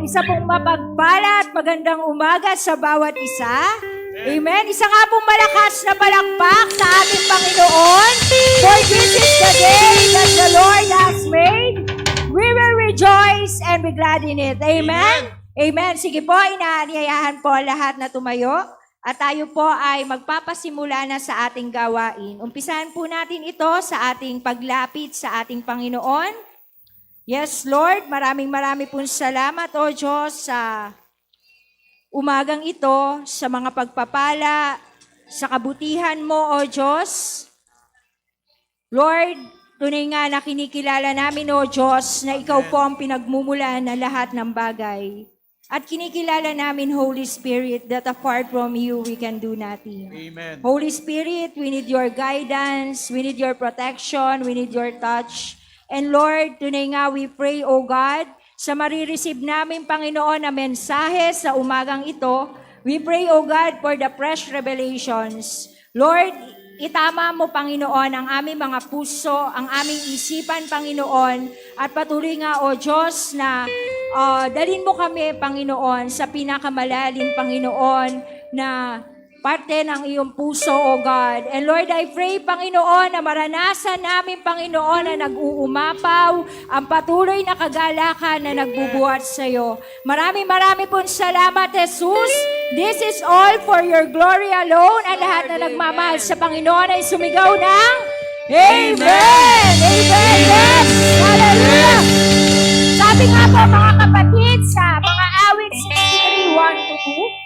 isa pong mapagpala at magandang umaga sa bawat isa. Amen. Isa nga pong malakas na palakpak sa ating Panginoon. For this is the day that the Lord has made. We will rejoice and be glad in it. Amen. Amen. Sige po, inaanyayahan po lahat na tumayo. At tayo po ay magpapasimula na sa ating gawain. Umpisahan po natin ito sa ating paglapit sa ating Panginoon. Yes, Lord, maraming pong salamat, O Diyos, sa umagang ito, sa mga pagpapala, sa kabutihan mo, O Diyos. Lord, tunay nga na kinikilala namin, O Diyos, na Ikaw po ang pinagmumulan ng lahat ng bagay. At kinikilala namin, Holy Spirit, that apart from you, we can do nothing. Amen. Holy Holy Spirit, we need your guidance, we need your protection, we need your touch. And Lord, tunay nga we pray, O God, sa marireceive namin, Panginoon, na mensahe sa umagang ito, we pray, O God, for the fresh revelations. Lord, itama mo, Panginoon, ang aming mga puso, ang aming isipan, Panginoon, at patuloy nga, O Diyos, na dalhin mo kami, Panginoon, sa pinakamalalim, Panginoon, na parte ng iyong puso, O God. And Lord, I pray, Panginoon, na maranasan namin, Panginoon, na nag-uumapaw ang patuloy na kagalakan na nagbubuhat sa iyo. Maraming pong salamat, Jesus. This is all for your glory alone. Ang lahat na nagmamahal sa Panginoon ay sumigaw ng Amen! Amen! Yes! Hallelujah! Sabi nga po, mga kapatid, sa mga awit 63, 1-2,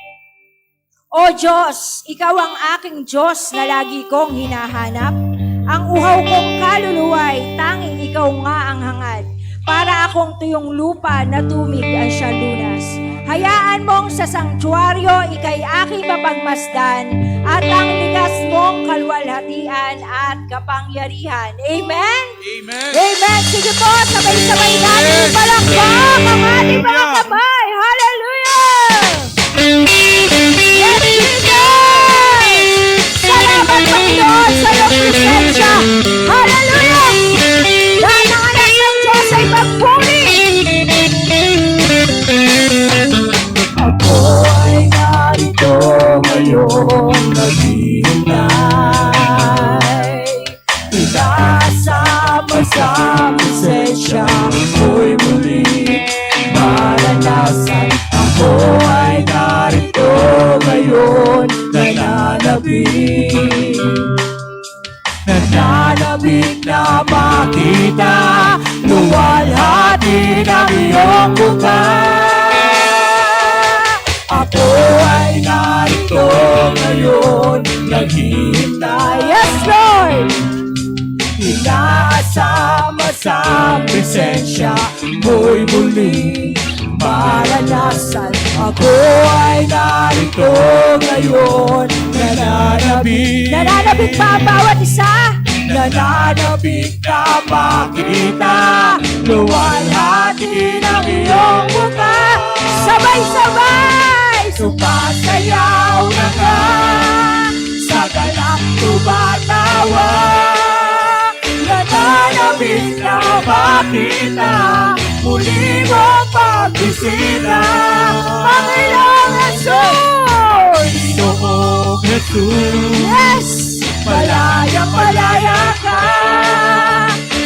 O Diyos, Ikaw ang aking Diyos na lagi kong hinahanap. Ang uhaw kong kaluluwa'y tanging Ikaw nga ang hangad. Para akong tuyong lupa na tumig ang siya lunas. Hayaan mong sa sanktuaryo ika'y aking mapagmasdan at ang likas mong kalwalhatian at kapangyarihan. Amen? Amen. Amen. Sige po, sabay-sabay natin palakpak ang ating mga kamay. Hallelujah! Yes, Jesus! Salamat, Panginoon, sa iyong presensya. Hallelujah! Dahil ang anak ng Diyos ay magpuri. Ako ay narito ngayon naghihintay. Pinasama sa presensya ko'y muli maranasan. Ako ay narito ngayon nananabik. Nananabik na makita luwalhati ng iyong mukha. Ako ay narito ngayon naghihintay. Yes, Lord! Inaasama sa presensya mo'y muli maranasan. Ako ay narito ngayon nananabik. Nananabik pa ang bawat isa. Nananabik na makita luwalhati ng iyong mukha. Sabay-sabay! Sumasayaw na nga sa ganap tumatawa. Nananabik na makita muli mong pagbisita. Panginoong Jesus! Panginoong Jesus, Yes! malaya ka.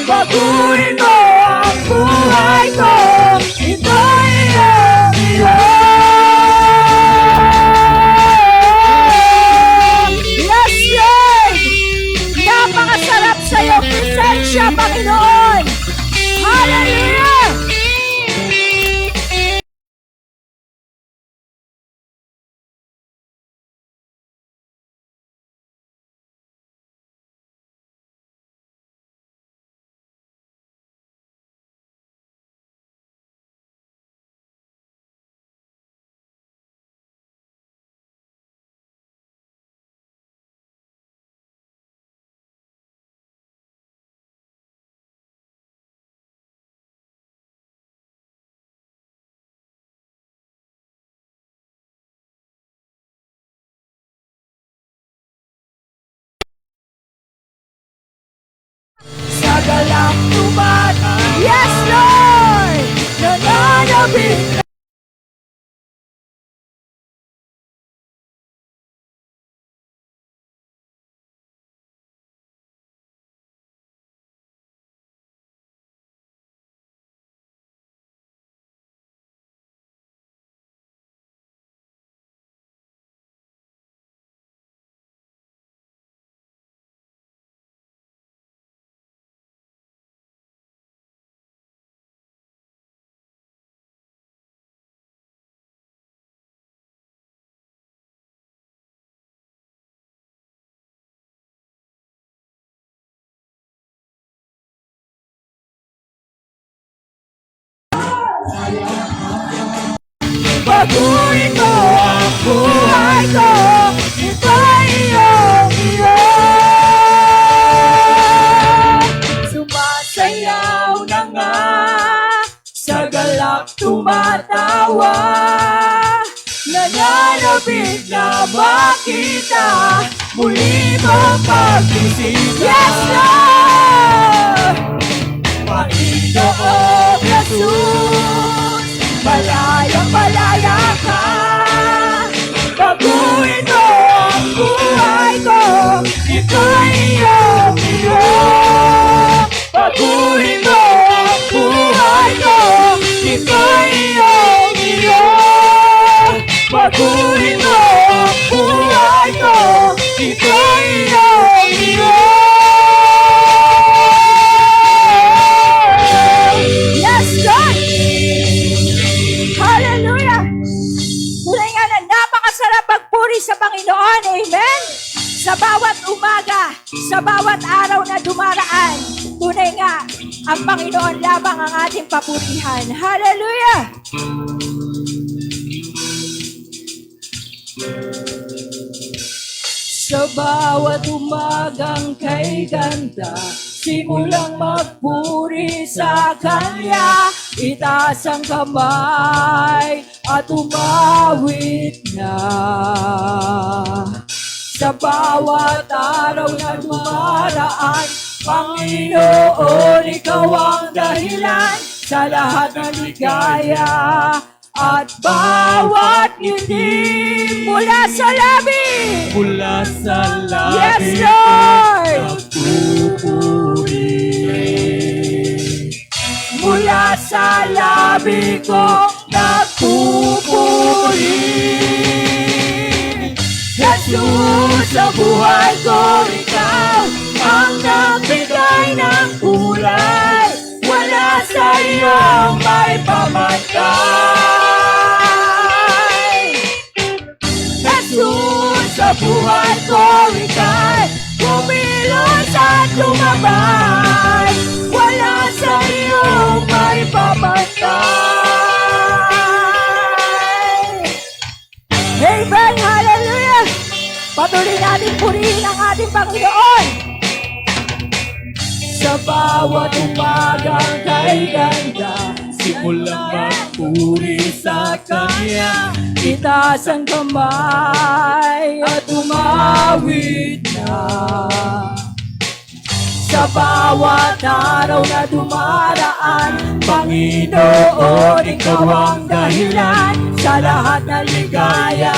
Baguhin mo ang buhay ko. Ito'y iyong Yes, Lord! Napakasarap sa iyong presensya, Panginoon! Hallelujah! sa galak tumatawa. Yes, Lord! Nananabik Baguhin mo ang buhay ko. Ito iyong iyo. Sumasayaw na nga, sa galak tumatawa. Nananabig na makita, muli mong pagbisita. Yes, Lord! Panginoong Jesus, malayang-malaya ka. Baguhin mo ang buhay ko, ito'y iyong iyo. Baguhin mo ang buhay ko, ito'y iyong iyo. Baguhin mo ang buhay ko, ito'y iyong iyo. Yes, God! Hallelujah! Tunay nga na napakasarap magpuri sa Panginoon. Amen? Sa bawat umaga, sa bawat araw na dumaraan, tunay nga, ang Panginoon lamang ang ating papurihan. Hallelujah! Sa bawat umagang kay ganda, simulang magpuri sa Kanya, itaas ang kamay at umawit na. Sa bawat araw na dumaraan, Panginoon, Ikaw ang dahilan sa lahat ng ligaya at bawat ngiti mula sa labi. Mula sa labi Yes, Lord! nagpupuri. Mula sa labi ko nagpupuri. Jesus, sa buhay ko, Ikaw ang nagbigay ng kulay. Wala sa iyong may pamatay. Jesus, sa buhay ko, Ika'y kumilos at lumabay. Wala sa iyong may pamatay. Amen! Hallelujah! Patuloy natin purihin ang ating Panginoon. Sa bawat umagang kay ganda, Simulang magpuri sa Kanya, itaas ang kamay at umawit na. Sa bawat araw na dumaraan, Panginoon, Ikaw ang dahilan sa lahat ng ligaya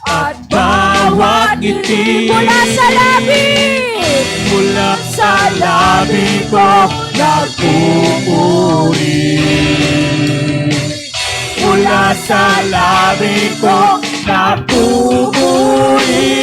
at bawat ngiti mula sa labi. mula Sa labi ko nagpupuri. Mula sa labi ko nagpupuri.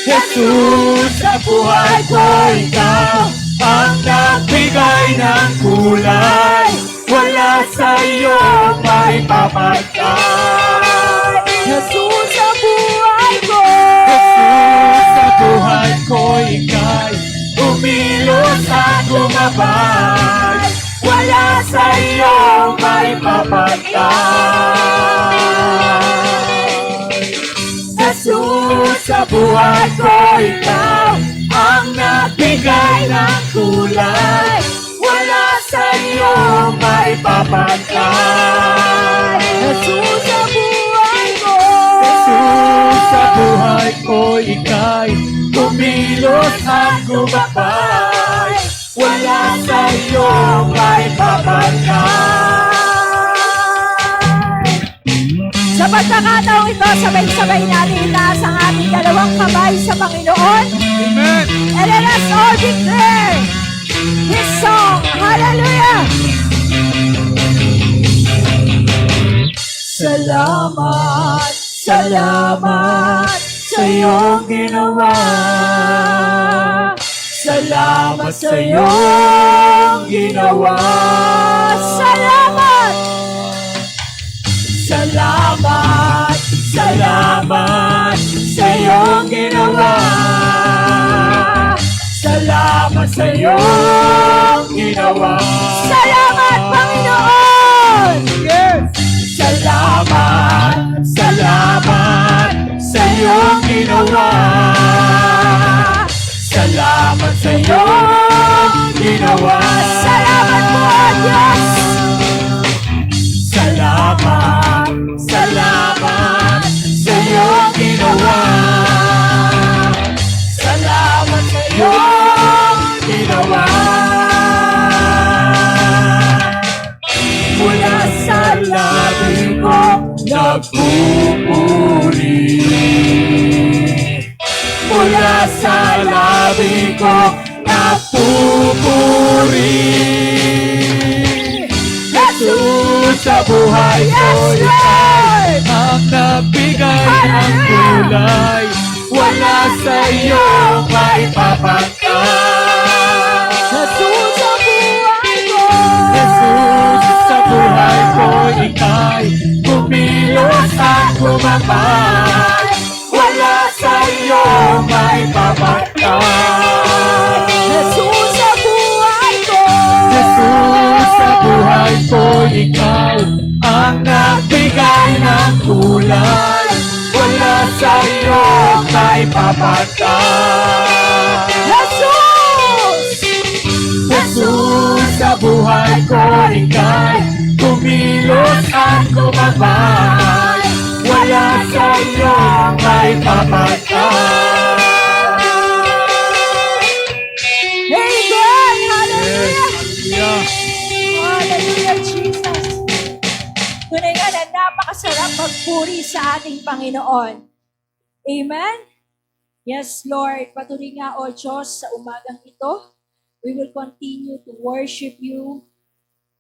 Jesus, sa buhay ko, Ikaw ang nagbigay ng kulay. Wala sa iyo may pamatay. Jesus, sa buhay ko, Jesus, sa buhay ko ika'y umilos at lumabay. Wala sa iyo may pamatay. Jesus, sa buhay ko, Ikaw ang nagbigay ng kulay. Wala sa iyo may pamatay. Jesus, sa buhay ko, Jesus, sa buhay ko ika'y kumilos at lumabay. Wala sa iyo may pamatay. Sa pagkakataong ito, sabay-sabay natin itaas ang ating dalawang kamay sa Panginoon. Amen. And let us all declare His song. Hallelujah! Salamat, salamat sa iyong ginawa. Salamat sa iyong ginawa. Salamat! Salamat, salamat sa iyong ginawa. Salamat sa iyong ginawa. Salamat, Panginoon! Yes! nagpupuri. Mula sa labi ko, nagpupuri. Jesus, sa buhay ko, ika'y ang nagbigay ng kulay. Wala sa iyo maipapagkat. Jesus, sa buhay ko. Jesus, sa buhay ko, ika'y kumilos at lumabay. Wala sa iyo maipapagkat. Jesus, sa buhay ko. Jesus, sa buhay ko, ikaw ang nagbigay ng kulay. Wala sa iyo maipapagkat. Jesus! Jesus, sa buhay ko, ika'y kumilos at kumabay. Wala sa iyo maipapagkat. Amen! Hallelujah! Yeah. Hallelujah, Jesus! Tunay nga na napakasarap magpuri sa ating Panginoon. Amen? Yes, Lord. Patuloy nga, O Diyos, sa umagang ito, we will continue to worship you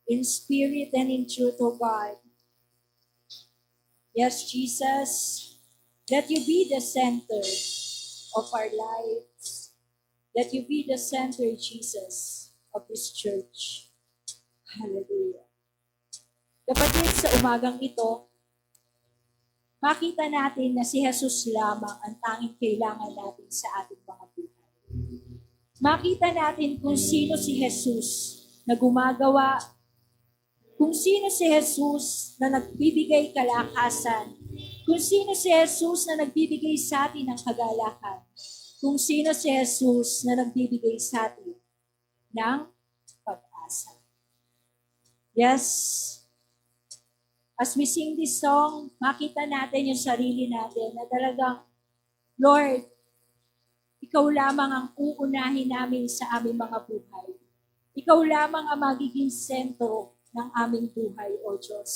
in spirit and in truth, O God. Yes, Jesus, let you be the center of our lives. Let you be the center, Jesus, of this church. Hallelujah. Kapatid, sa umagang ito, makita natin na si Jesus lamang ang tanging kailangan natin sa ating mga buhay. Makita natin kung sino si Jesus na gumagawa, kung sino si Jesus na nagbibigay kalakasan, kung sino si Jesus na nagbibigay sa atin ng kagalakan, kung sino si Jesus na nagbibigay sa atin ng pag-asa. Yes, as we sing this song, makita natin yung sarili natin na talagang, Lord, ikaw lamang ang uunahin namin sa aming mga buhay. Ikaw lamang ang magiging sentro ng aming buhay, O Diyos.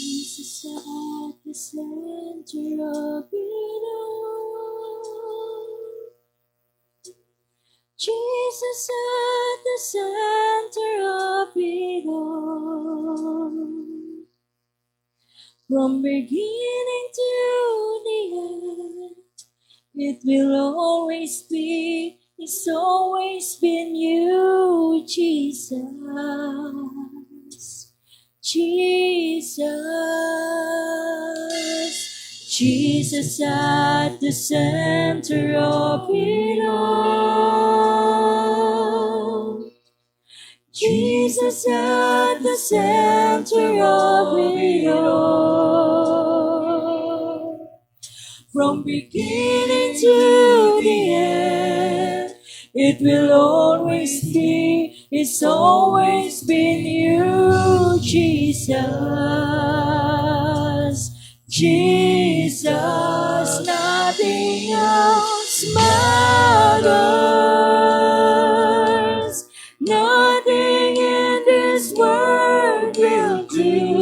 Jesus at the center of it all. Jesus at the center of it all. From beginning to the end, it will always be, it's always been you, Jesus. Jesus, Jesus at the center of it all. Jesus at the center of it all. From beginning to the end, it will always be, it's always been you, Jesus. Jesus, nothing else matters. Nothing in this world will do.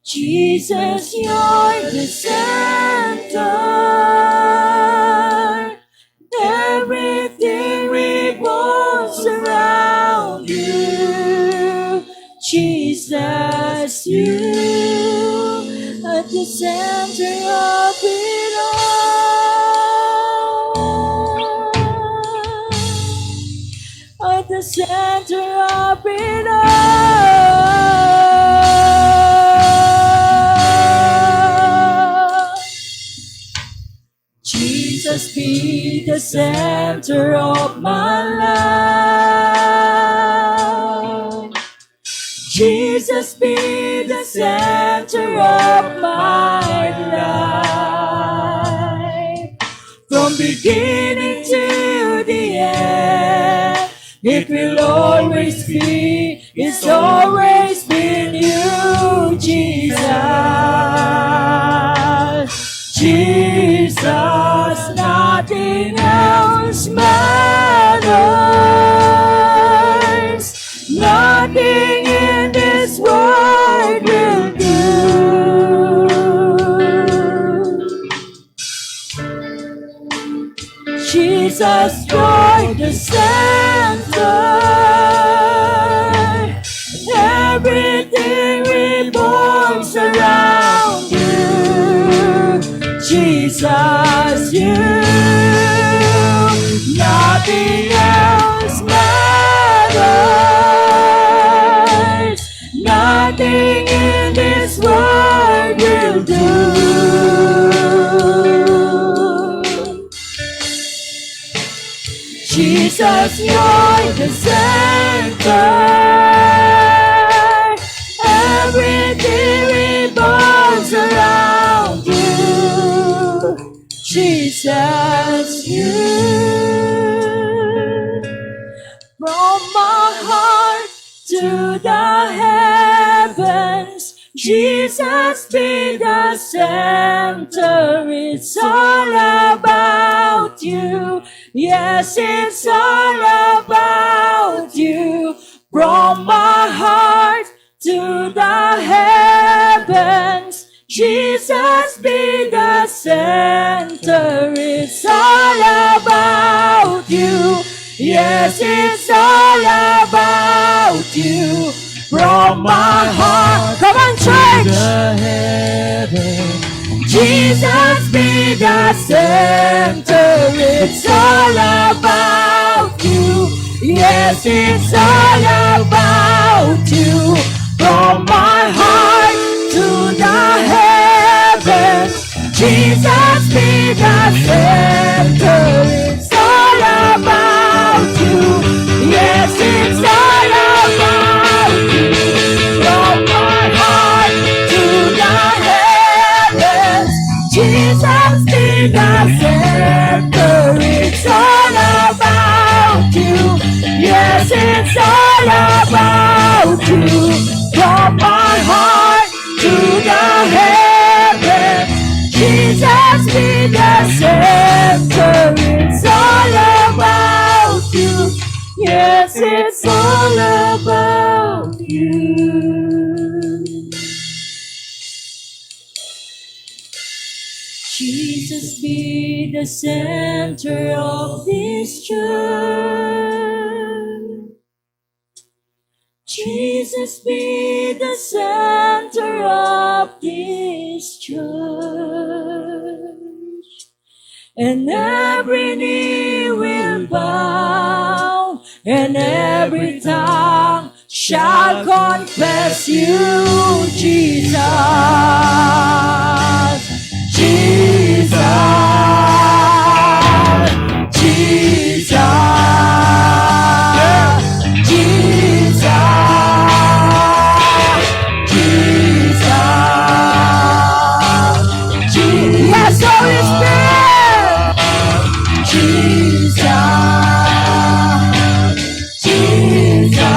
Jesus, you're the center. Everything revolves around you. Jesus, you at the center of it all. At the center of it all. Jesus, be the center of my life. Jesus, be the center of my life. beginning to the end. It will always be, it's always been you, Jesus. Jesus, nothing else matters. Nothing in this world will do. Jesus, you're the center. Everything revolves around you. Jesus, you. Nothing else matters. Nothing in this world will do. Jesus, you're the center. Everything revolves around you. Jesus, you. From my heart to the heavens, Jesus be the center. It's all about you. Yes, it's all about you. From my heart to the heavens, Jesus be the center. It's all about you. Yes, it's all about you. From my heart, come on, church. Jesus be the center. It's all about you. Yes, it's all about you. From my heart to the heavens, Jesus be the center. It's all about you. Yes, it's all about you. From my heart to the heavens, Jesus be the center. It's all about you. Yes, it's all about you. From my heart to the heavens, Jesus be the center. It's all about you. Yes, it's all about you. Jesus be the center of this church. Jesus be the center of this church. And every knee will bow, and every tongue shall confess you, Jesus. Jesus, Jesus, Jesus, Jesus. Yes, Holy Spirit. Jesus, Jesus.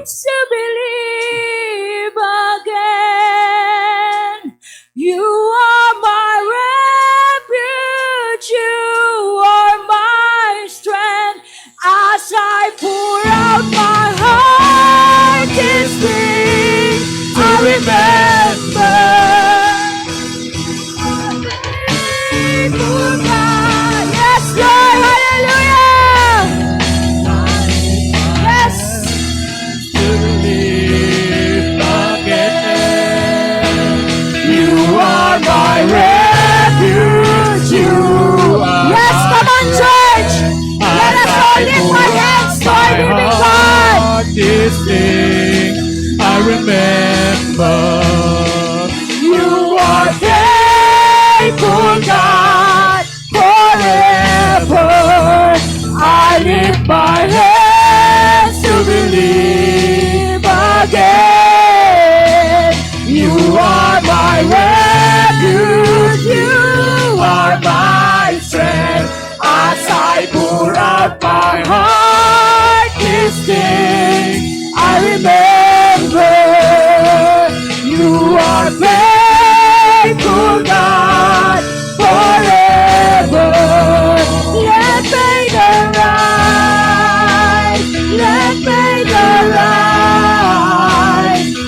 To believe again, you are my refuge, you are my strength. As I pour out my heart this thing, I remember. Faithful God. Yes, Lord, hallelujah. Yes. You are my refuge. You are. Yes, come on, church. Let us all lift our hands to our living God. This thing I remember. You are faithful, God, forever. I lift my hands to believe again. You remember you are faithful, God, forever. Let faith arise, let faith arise.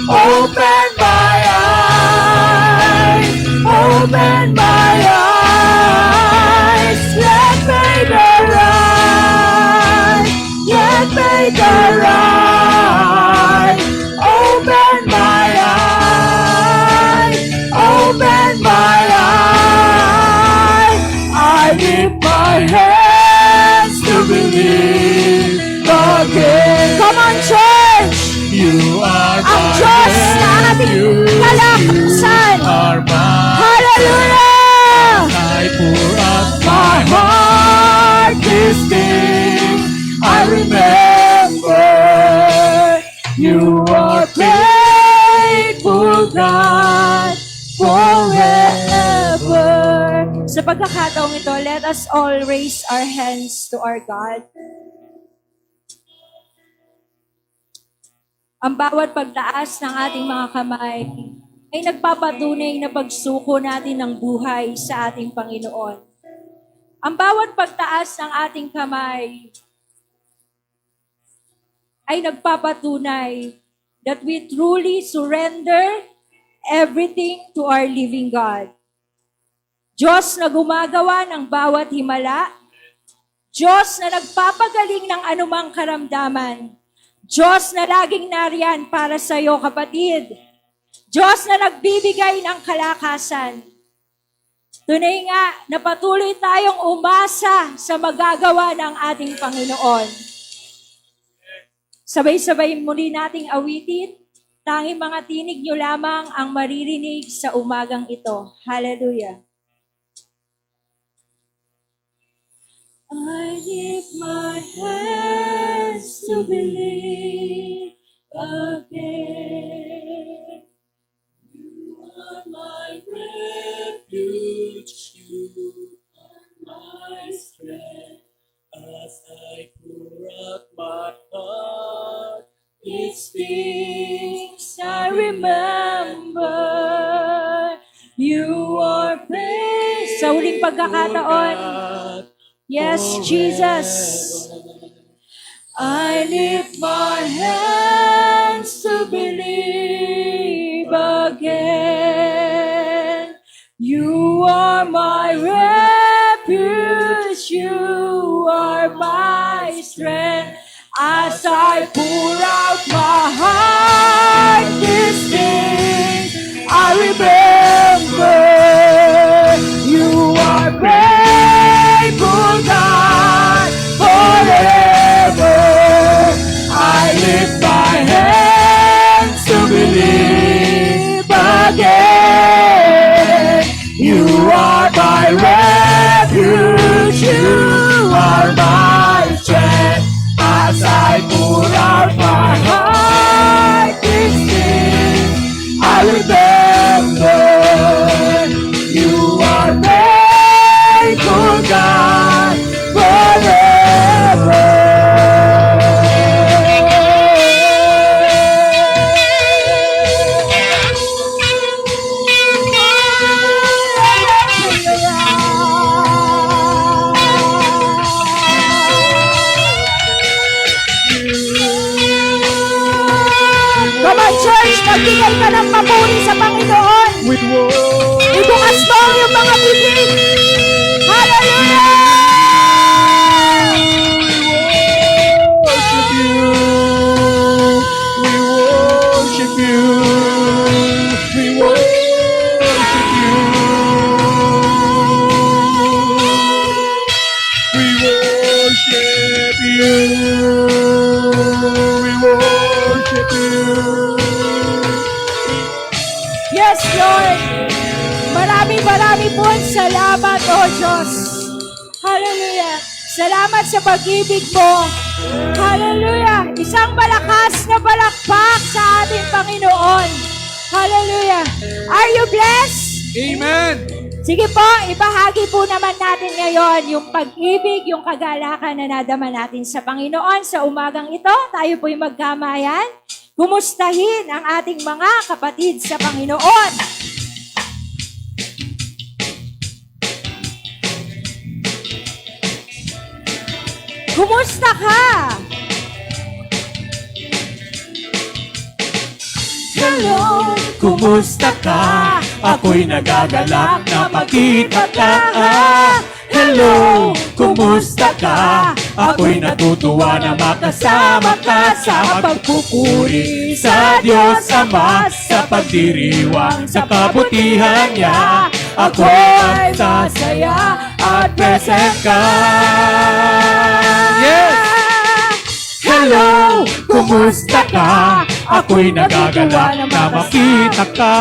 Open my eyes, open my eyes. Let faith arise, let faith arise. Open my eyes, open my eyes. I lift my hands to believe again. Come on, church! You are Ang my Diyos na ating kalakasan. are my Hallelujah! I pour out my heart this day. I remember you are faithful, God, Forever. Sa pagkakataong ito, let us all raise our hands to our God. Ang bawat pagtaas ng ating mga kamay ay nagpapatunay na pagsuko natin ng buhay sa ating Panginoon. Ang bawat pagtaas ng ating kamay ay nagpapatunay that we truly surrender everything to our living God. Diyos na gumagawa ng bawat himala, Diyos na nagpapagaling ng anumang karamdaman, Diyos na laging nariyan para sa iyo, kapatid. Diyos na nagbibigay ng kalakasan. Tunay nga na patuloy tayong umasa sa magagawa ng ating Panginoon. Sabay-sabay muli nating awitin. Tanging mga tinig nyo lamang ang maririnig sa umagang ito. Hallelujah. I lift my hands to believe again. You are my refuge, you are my strength. as I pour out my heart. These things I remember. You are praised. Sa huling pagkakataon, yes, Jesus. I lift my hands to believe again. You are my refuge, you are my strength. As I pour out my heart, this thing I remember. You are faithful, God, forever. I lift my hands to believe again. You are my refuge, you are my strength. As I pour out my heart, this thing I remember. You are faithful, God, forever. Come on, church, magbigay ka ng papuri sa Panginoon. With words Ibukas mo ang iyong mga bibig. Hallelujah! worship you. We worship you. We worship you. We worship you. We worship you. Yes, Lord. Marami po salamat, O Diyos. Hallelujah. Salamat sa pag-ibig mo. Hallelujah. Isang malakas na palakpak sa ating Panginoon. Hallelujah. Are you blessed? Amen. Sige po, ibahagi po naman natin ngayon yung pag-ibig, yung kagalakan na nadama natin sa Panginoon sa umagang ito. Tayo po'y magkamayan. kumustahin ang ating mga kapatid sa Panginoon. Kumusta ka? Hello, Kumusta ka? Ako'y nagagalak na makita ka. Hello, kumusta ka? Ako'y natutuwa na makasama ka sa pagpupuri sa Diyos Ama, sa pagdiriwang sa kabutihan niya. Ako ay masaya at present ka. Yes! Hello, kumusta ka? Ako'y nagagalak na makita ka.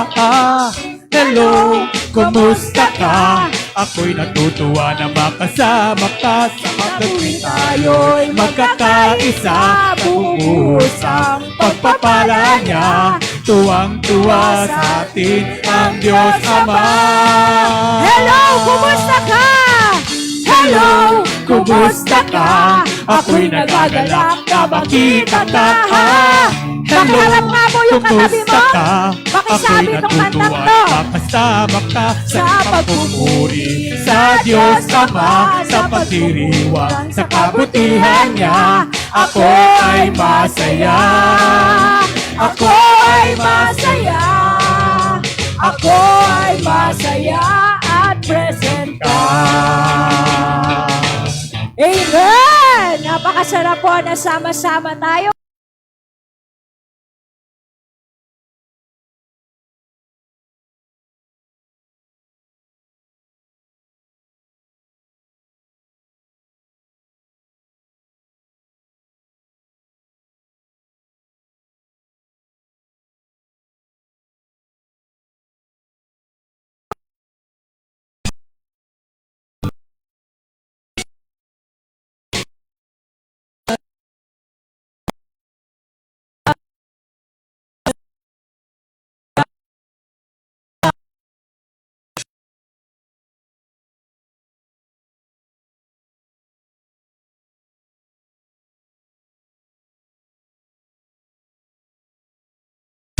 Hello, kumusta ka? Ako'y natutuwa na makasama ka sa pagdating tayo'y magkakaisa. Bubuhos ang pagpapala niya, tuwang-tuwa sa atin ang Diyos Ama. hello, kumusta ka? Hello, kumusta ka? Ako'y nagagalak na makita ka. Hello, Pakiharap nga mo yung katabi mo. kumusta ka? Pakisabi Ako'y tong kantang natutuwa to. na makasama ka sa pagpupuri sa Diyos Ama, sa pagdiriwang sa kabutihan niya. Ako ay masaya. Ako ay masaya. Ako ay masaya at present ka. Amen! Napakasarap po na sama-sama tayo.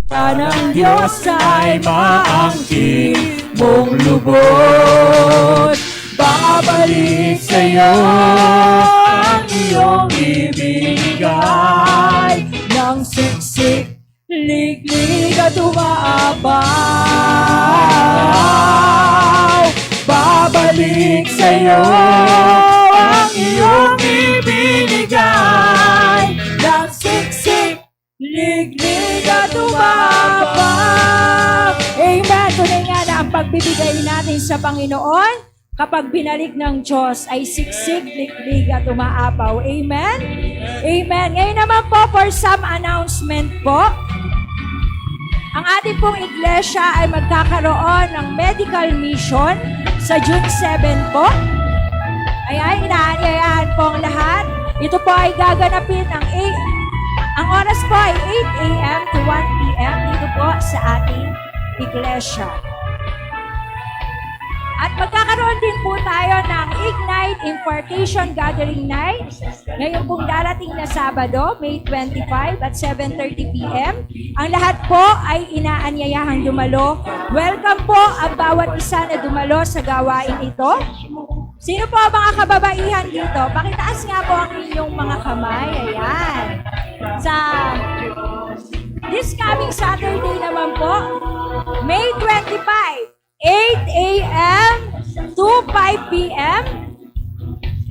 Ng Diyos ay maangkin mong lubos. Babalik sa'yo ang iyong ibigay. Nang siksik, liglig at umaabaw. Babalik sa'yo ang iyong ibinigay. Nang siksik, liglig at umapaw. Amen. Tunay nga na ang pagbibigay natin sa Panginoon kapag binalik ng Diyos ay siksik, liglig at umaapaw. Amen? Amen. Ngayon naman po for some announcement po. Ang ating pong iglesia ay magkakaroon ng medical mission sa June 7 po. Ayan, inaanyayahan po ang lahat. Ito po ay gaganapin ng ang oras po ay 8 a.m. to 1 p.m. dito po sa ating iglesia. At magkakaroon din po tayo ng Ignite Impartation Gathering Night ngayon pong darating na Sabado, May 25 at 7:30 p.m. Ang lahat po ay inaanyayahang dumalo. Welcome po ang bawat isa na dumalo sa gawain ito. Sino po ang mga kababaihan dito? Pakitaas nga po ang inyong mga kamay. Ayan. Sa this coming Saturday naman po, May 25, 8 a.m. to 5 p.m.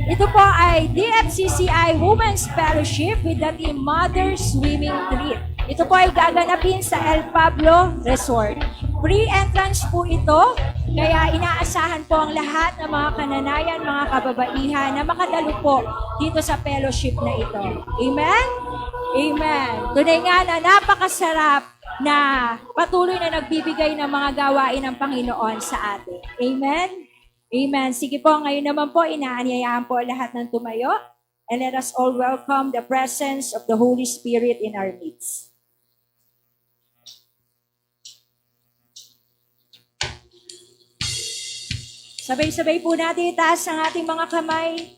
Ito po ay DFCCI Women's Fellowship with the team Mother Swimming Treat. Ito po ay gaganapin sa El Pablo Resort. Free entrance po ito, kaya inaasahan po ang lahat ng mga kananayan, mga kababaihan na makadalo po dito sa fellowship na ito. Amen? Amen. Tunay nga na napakasarap na patuloy na nagbibigay ng mga gawain ng Panginoon sa atin. Amen? Amen. Sige po, ngayon naman po, inaanyayahan po lahat ng tumayo. And let us all welcome the presence of the Holy Spirit in our midst. Sabay-sabay po natin itaas ang ating mga kamay.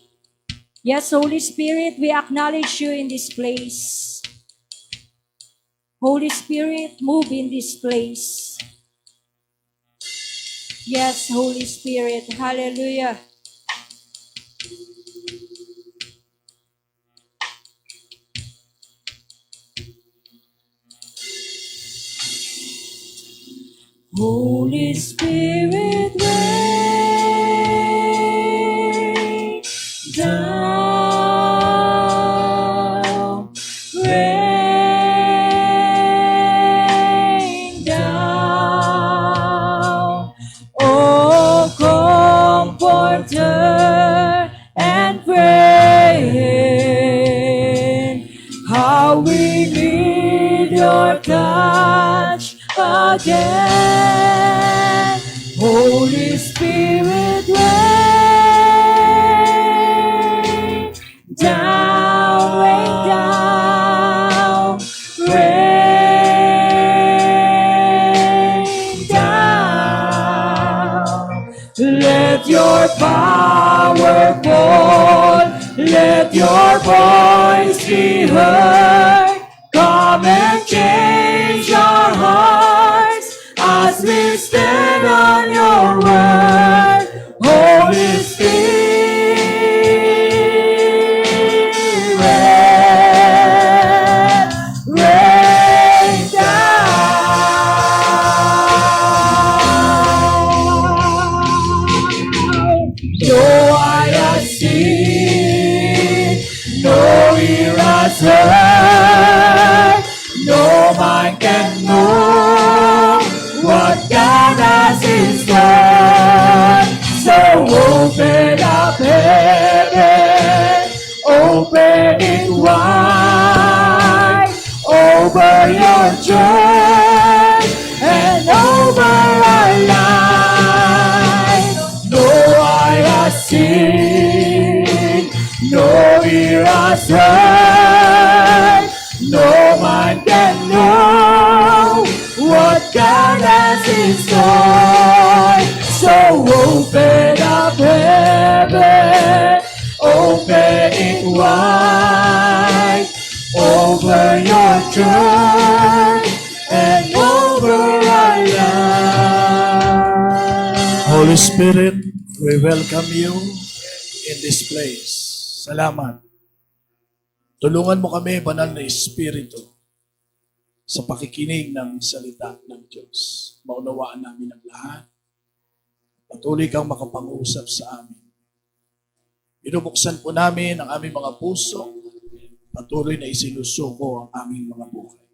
Yes, Holy Spirit, we acknowledge you in this place. Holy Spirit, move in this place. Yes, Holy Spirit. Hallelujah. Holy Spirit, rain down, rain down, oh Comforter and friend, how we need your touch again. Holy Spirit, rain down, rain down. Let your power fall, let your voice be heard. Come and change our hearts as we stand on your word. Holy Spirit, rain down. No eye has seen, no ear has heard, no mind can know what God has in store. So open up heaven, open it wide over your church and over our life. No eye has seen, no ear has heard, no mind can know what God has in store. So open up heaven, open it wide over your church and over our life. Holy Spirit, we welcome you in this place. Salamat. Tulungan mo kami, banal na Espiritu, sa pakikinig ng salita ng Diyos. Maunawaan namin ang lahat. Patuloy kang makapag-usap sa amin. Binubuksan po namin ang aming mga puso. Patuloy na isinusuko ang aming mga buhay.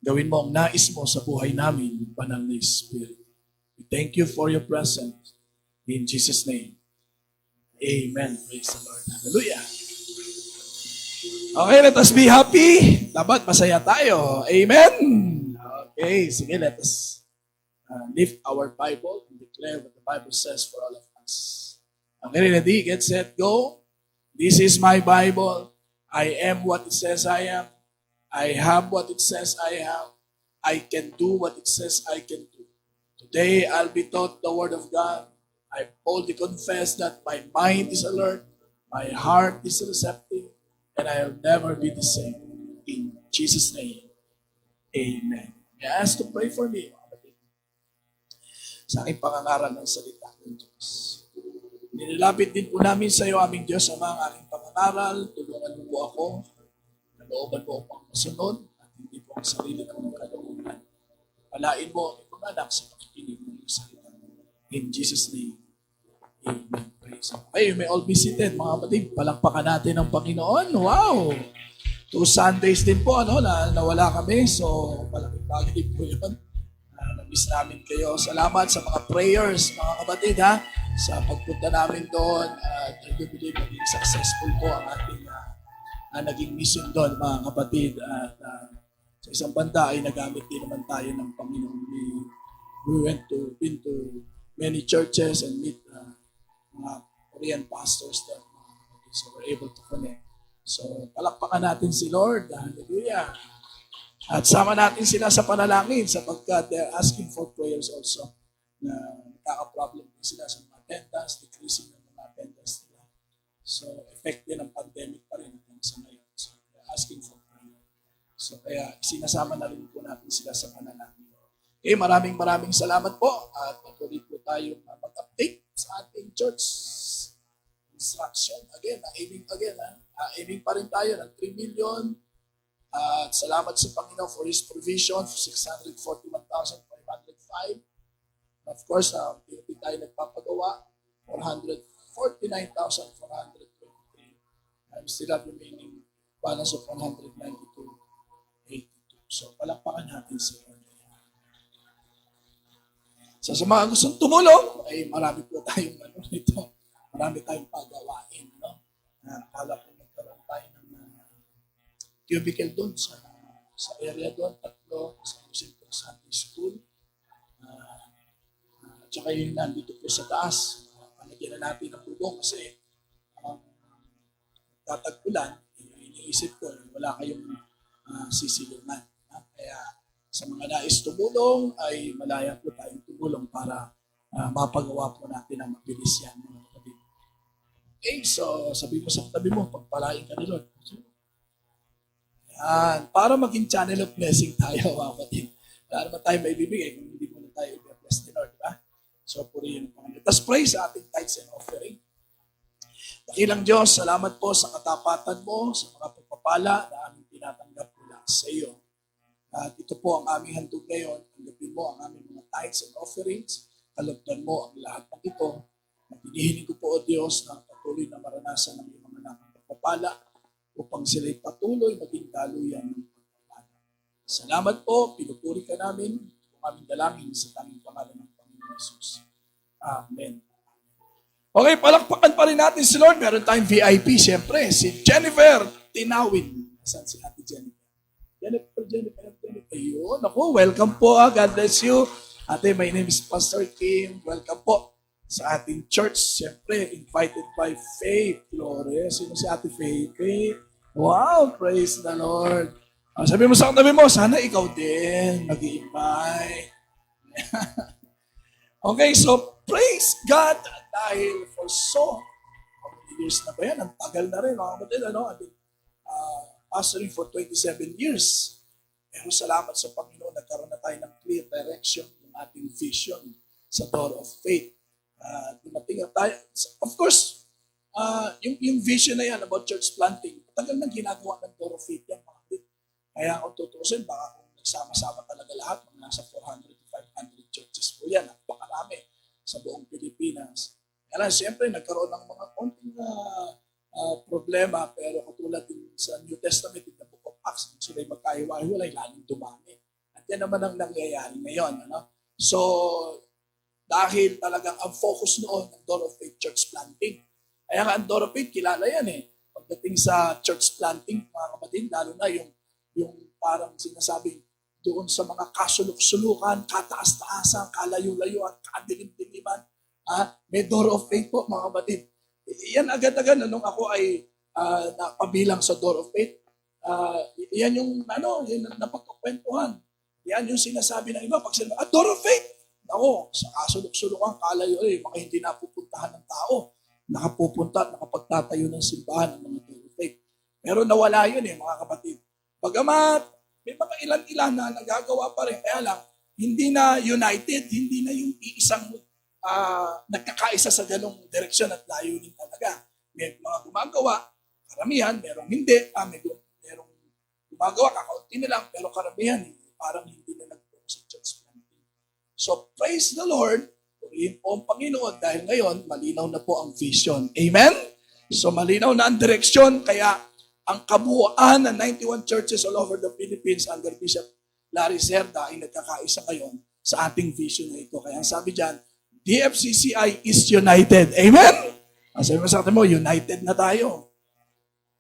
Gawin mo ang nais mo sa buhay namin, banal na Espiritu. We thank you for your presence. In Jesus' name. Amen. Praise the Lord. Hallelujah. Okay, let us be happy. Dapat masaya tayo. Amen. Okay, sige, let us lift our Bible and declare what the Bible says for all of us. Okay, ready? Get set, go. This is my Bible. I am what it says I am. I have what it says I have. I can do what it says I can do. Today, I'll be taught the Word of God. I boldly confess that my mind is alert, my heart is receptive, and I'll never be the same. In Jesus' name, amen. May I ask to pray for me, mga kapatid, sa aking pangangaral ng salita ng Diyos. Nililapit din po namin sa iyo, aming Diyos, ang mga aking pangangaral. Tulungan mo po ako, nalooban mo akong masunod, at hindi po ang sarili ng kalooban. Palain mo ang mga anak sa pakikinig ng iyong salita. In Jesus' name, amen. Praise God. Okay, you may all be seated, mga kapatid. Palakpakan natin ang Panginoon. Wow! 2 Sundays din po, na nawala kami. So, malaking bagay din po yun. Na-miss namin kayo. Salamat sa mga prayers, mga kapatid, sa pagpunta namin doon. At I do believe maging successful po ang ating naging mission doon, mga kapatid. At sa isang banda ay nagamit din naman tayo ng Panginoon. We went to many churches and meet mga Korean pastors there. So we're able to connect. So palakpakan natin si Lord. Hallelujah. At sama natin sila sa panalangin sapagkat they're asking for prayers also. Na nakaka-problem din sila sa mga attendance, decreasing ng mga attendance nila. So effect din ng pandemic pa rin hanggang sa ngayon. So they're asking for prayer. So So kaya sinasama na rin po natin sila sa panalangin. Okay, maraming salamat po at patuloy po tayong mag-update sa ating church instruction. Again, aiming pa rin tayo ng 3 million. At salamat sa Panginoon for His provision for 641,505. Of course, hindi tayo nagpapagawa, 449,423. I'm still have remaining balance of 192.82. So, palakpakan natin si Lord. So, sa mga gustong tumulong, ay marami po tayong nito. Marami tayong pagawain. No? Akala ko magkaroon tayo ng cubicle doon sa area doon, 3 sa Lucinto Sunday School. At saka yung nandito po sa taas, panagyan na natin ang bubong kasi tatagpulan, iniisip ko, wala kayong sisilungan. Kaya sa mga nais tumulong, ay malaya po tayong tumulong para mapagawa po natin ang mabilis yan. Mga kapatid. Okay, so sabi mo sa katabi mo, pagpalain ka ni Lord. Yan, para maging channel of blessing tayo, mga kapatid. Wala naman tayo maibibigay kung hindi mo na tayo i-bless ni Lord, diba? So, purihin ang Panginoon. Tapos pray sa ating tithes and offering. Dakilang Diyos, salamat po sa katapatan mo, sa mga pagpapala na aming tinatanggap mula sa iyo. At ito po ang aming handog ngayon. Tanggapin mo ang aming mga tithes and offerings. Kalagdan mo ang lahat ng ito. At hinihiling ko po, O Diyos, na patuloy na maranasan ng iyong mga anak ng pagpapala upang sila'y patuloy maging daluyan ng pagpapala. Salamat po, pinupuri ka namin, kung aming dalangin sa tanging pangalan ng Panginoon Jesus. Amen. Okay, palakpakan pa rin natin si Lord. Meron tayong VIP, siyempre, si Jennifer Tinawin. Saan si Ate Jennifer? Jennifer. Ayun, ako, welcome po. God bless you. Ate, my name is Pastor Kim. Welcome po sa ating church. Siyempre, invited by Faith Flores. Sino si Ate Faith? Wow, praise the Lord. Sabi mo sa katabi mo, sana ikaw din mag-i-invite. Okay, so praise God dahil for so many years na ba yan? Ang tagal na rin, mga kapatid. I've been pastoring for 27 years. Pero salamat sa Panginoon, nagkaroon na tayo ng clear direction ng ating vision sa Door of Faith. Dumating na tayo. Of course, yung vision na yan about church planting, tagal nang ginagawa ng Door of Faith yan, mga kapatid. Kaya kung tutusin, baka kung nagsama-sama talaga lahat, mga nasa 400 to 500 churches po yan. Napakarami sa buong Pilipinas. Kaya lang, siyempre, nagkaroon ng mga konting problema, pero katulad din sa New Testament, in the Book of Acts, sila'y magkahiwa-hiwalay, lalong dumami. At yan naman ang nangyayari ngayon. So, dahil talagang ang focus noon ng Door of Faith Church Planting. Kaya nga ang Door of Faith, kilala yan Pagdating sa church planting, mga kapatid, lalo na yung parang sinasabing doon sa mga kasuluk-sulukan, kataas-taasan, kalayo-layuan, kadilim-diliman, may Door of Faith po, mga kapatid. Yan agad-agad nung ako ay napabilang sa Door of Faith. Yan yung yung napagkukwentuhan. Yan yung sinasabi ng iba. Pag sinabi, Door of Faith! Ako, sa kasuluk-sulukan, kalayo, mga hindi napupuntahan ng tao. Nakapupunta at nakapagtatayo ng simbahan ng mga Door of Faith. Pero nawala yun mga kapatid. Bagamat, may mga ilan-ilan na nagagawa pa rin. Kaya lang, hindi na united, hindi na yung isang nagkakaisa sa ganong direksyon at layunin talaga. May mga gumagawa, karamihan, merong hindi, merong gumagawa, kakaunti na lang, pero karamihan, parang hindi na nag-focus sa church planting. So, praise the Lord, purihin po ang Panginoon dahil ngayon, malinaw na po ang vision. Amen? So, malinaw na ang direksyon, kaya ang kabuuan ng 91 churches all over the Philippines under Bishop Larry Cerda ay nagkakaisa ngayon sa ating vision na ito. Kaya sabi dyan, DFCCI is united. Amen? Sabi mo sa atin mo, united na tayo.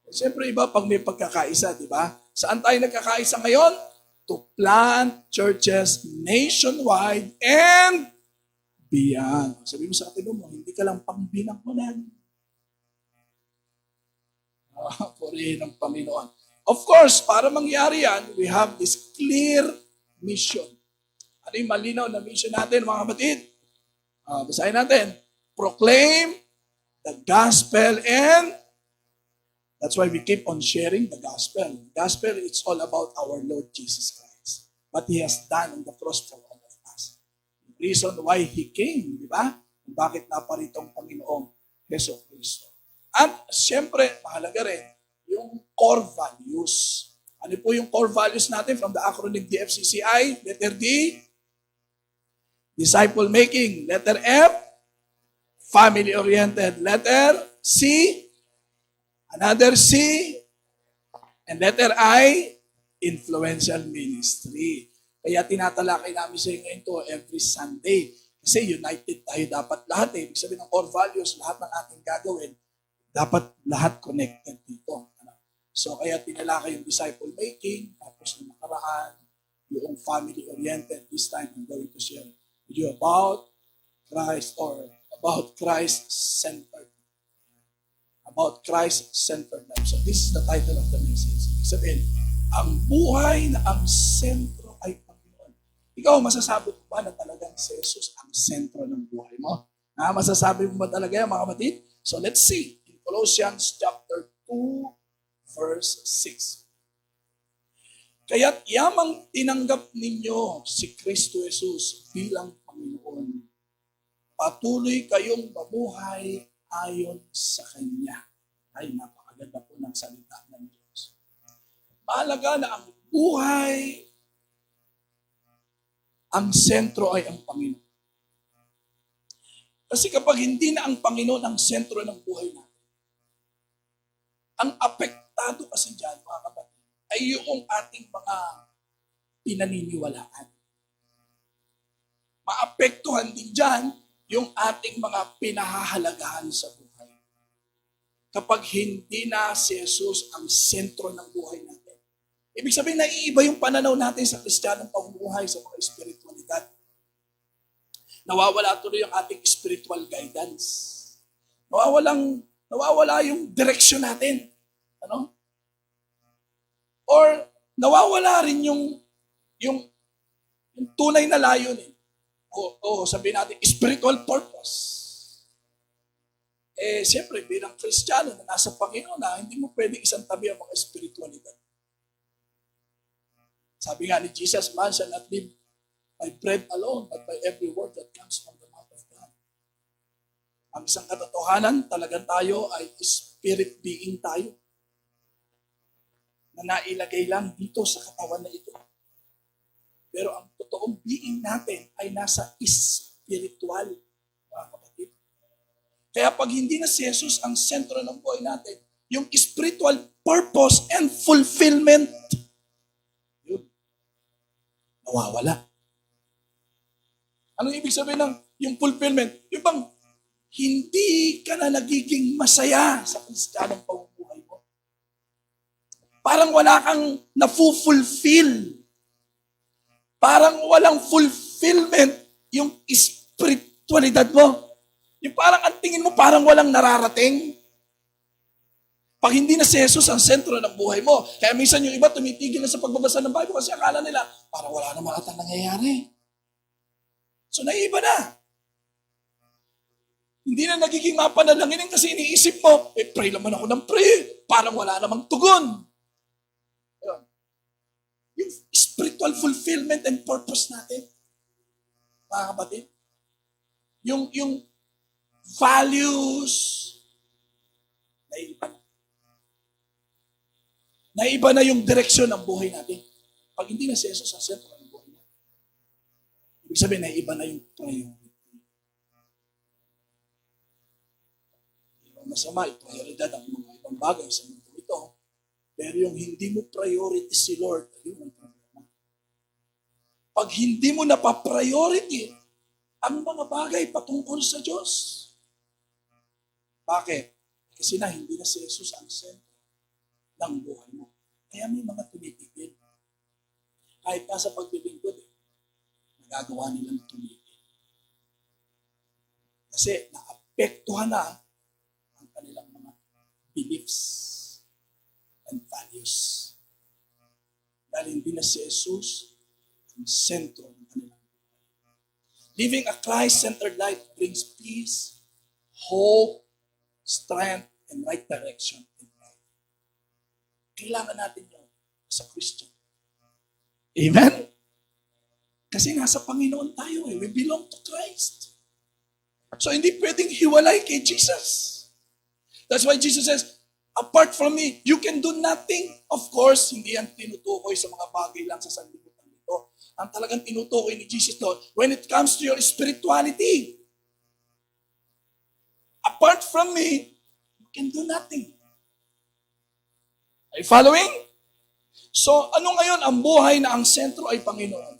Siyempre iba pag may pagkakaisa, di ba? Saan tayo nagkakaisa ngayon? To plant churches nationwide and beyond. Sabi mo sa atin mo, hindi ka lang pangbilang-bilang. Purihin ng Panginoon. Of course, para mangyari yan, we have this clear mission. Ano yung malinaw na mission natin, mga kapatid? Basahin natin. Proclaim the gospel and That's why we keep on sharing the gospel. Gospel, it's all about our Lord Jesus Christ. What He has done on the cross for all of us. The reason why He came, di ba? Bakit naparito ang Panginoong Heso Kristo. At siyempre, mahalaga rin, yung core values. Ano po yung core values natin from the acronym DFCCI? Letter D, disciple making. Letter F, family-oriented. Letter C, another C, and letter I, influential ministry. Kaya tinatalakay namin sa inyo ito every Sunday. Kasi united tayo dapat lahat eh. Ibig sabihin ng core values, lahat ng ating gagawin, dapat lahat connected dito. So kaya tinalakay yung disciple making, tapos yung nakaraan, yung family-oriented. This time I'm going to share with you about Christ or about Christ-centered. About Christ-centered life. So this is the title of the message. Ibig sabihin, ang buhay na ang sentro ay Panginoon. Ikaw, masasabi mo ba na talagang si Jesus ang sentro ng buhay mo? Masasabi mo ba talaga yan, mga kapatid? So let's see. In Colossians chapter 2, verse 6. Kaya't yamang tinanggap ninyo si Kristo Jesus bilang Panginoon. Patuloy kayong mabuhay ayon sa Kanya. Ay, napakaganda po ng salita ng Diyos. Mahalaga na ang buhay, ang sentro ay ang Panginoon. Kasi kapag hindi na ang Panginoon ang sentro ng buhay natin, ang apektado kasi dyan, mga kapatid, ay yung ating mga pinaniniwalaan. Maapektuhan din dyan yung ating mga pinahahalagahan sa buhay. Kapag hindi na si Jesus ang sentro ng buhay natin. Ibig sabihin, naiiba yung pananaw natin sa Kristiyanong pamumuhay, sa mga espiritualidad. Nawawala tuloy ang ating spiritual guidance. Nawawala yung direksyon natin. Ano? Or nawawala rin yung tunay na layunin. O sabihin natin, spiritual purpose. Siyempre, bilang Kristiyano na nasa Panginoon hindi mo pwedeng isang tabi ang mga spiritualidad. Sabi nga ni Jesus, man shall not live by bread alone, but by every word that comes from the mouth of God. Ang isang katotohanan, talagang tayo ay spirit being tayo. Na nailagay lang dito sa katawan na ito. Pero ang totoong being natin ay nasa spiritual, mga kapatid. Kaya pag hindi na si Jesus ang sentro ng buhay natin, yung spiritual purpose and fulfillment, yun, nawawala. Anong ibig sabihin ng yung fulfillment? Yung bang hindi ka na nagiging masaya sa Kristiyanong pamumuhay mo. Parang wala kang na-fulfill. Parang walang fulfillment yung spiritualidad mo. Yung parang ang tingin mo parang walang nararating. Pag hindi na si Jesus ang sentro ng buhay mo. Kaya minsan yung iba tumitigil na sa pagbabasa ng Bible kasi akala nila parang wala naman atang nangyayari. So naiiba na. Hindi na nagiging mapanalangin kasi iniisip mo, pray naman ako ng pray. Parang wala namang tugon. Ayun. Yung spiritual fulfillment and purpose natin, mga kapatid, yung values, naiba na. Naiba na yung direksyon ng buhay natin. Pag hindi na si Jesus ang sentro ng buhay natin. Ibig sabihin, naiba na yung priority. Yung masama, prioridad ang mga ibang bagay sa mundo ito. Pero yung hindi mo priority si Lord, ayun ang problema. Pag hindi mo napapriority ang mga bagay patungkol sa Diyos. Bakit? Kasi hindi na si Jesus ang sentro ng buhay mo. Kaya may mga tumitigil. Kahit nasa paglilingkod, nagagawa nilang tumitigil. Kasi naapektuhan na ang kanilang mga beliefs and values. Dahil hindi na si Jesus ang sentro ng kanilang buhay. Living a Christ-centered life brings peace, hope, strength, and right direction in life. Kailangan natin yun sa Christian. Amen? Kasi nasa Panginoon tayo eh. We belong to Christ. So hindi pwedeng hiwalay kay Jesus. That's why Jesus says, apart from me, you can do nothing. Of course, hindi yan tinutukoy sa mga bagay lang sa sanlibutan nito. Ang talagang tinutukoy ni Jesus doon, when it comes to your spirituality, apart from me, you can do nothing. Are you following? So, ano ngayon ang buhay na ang sentro ay Panginoon?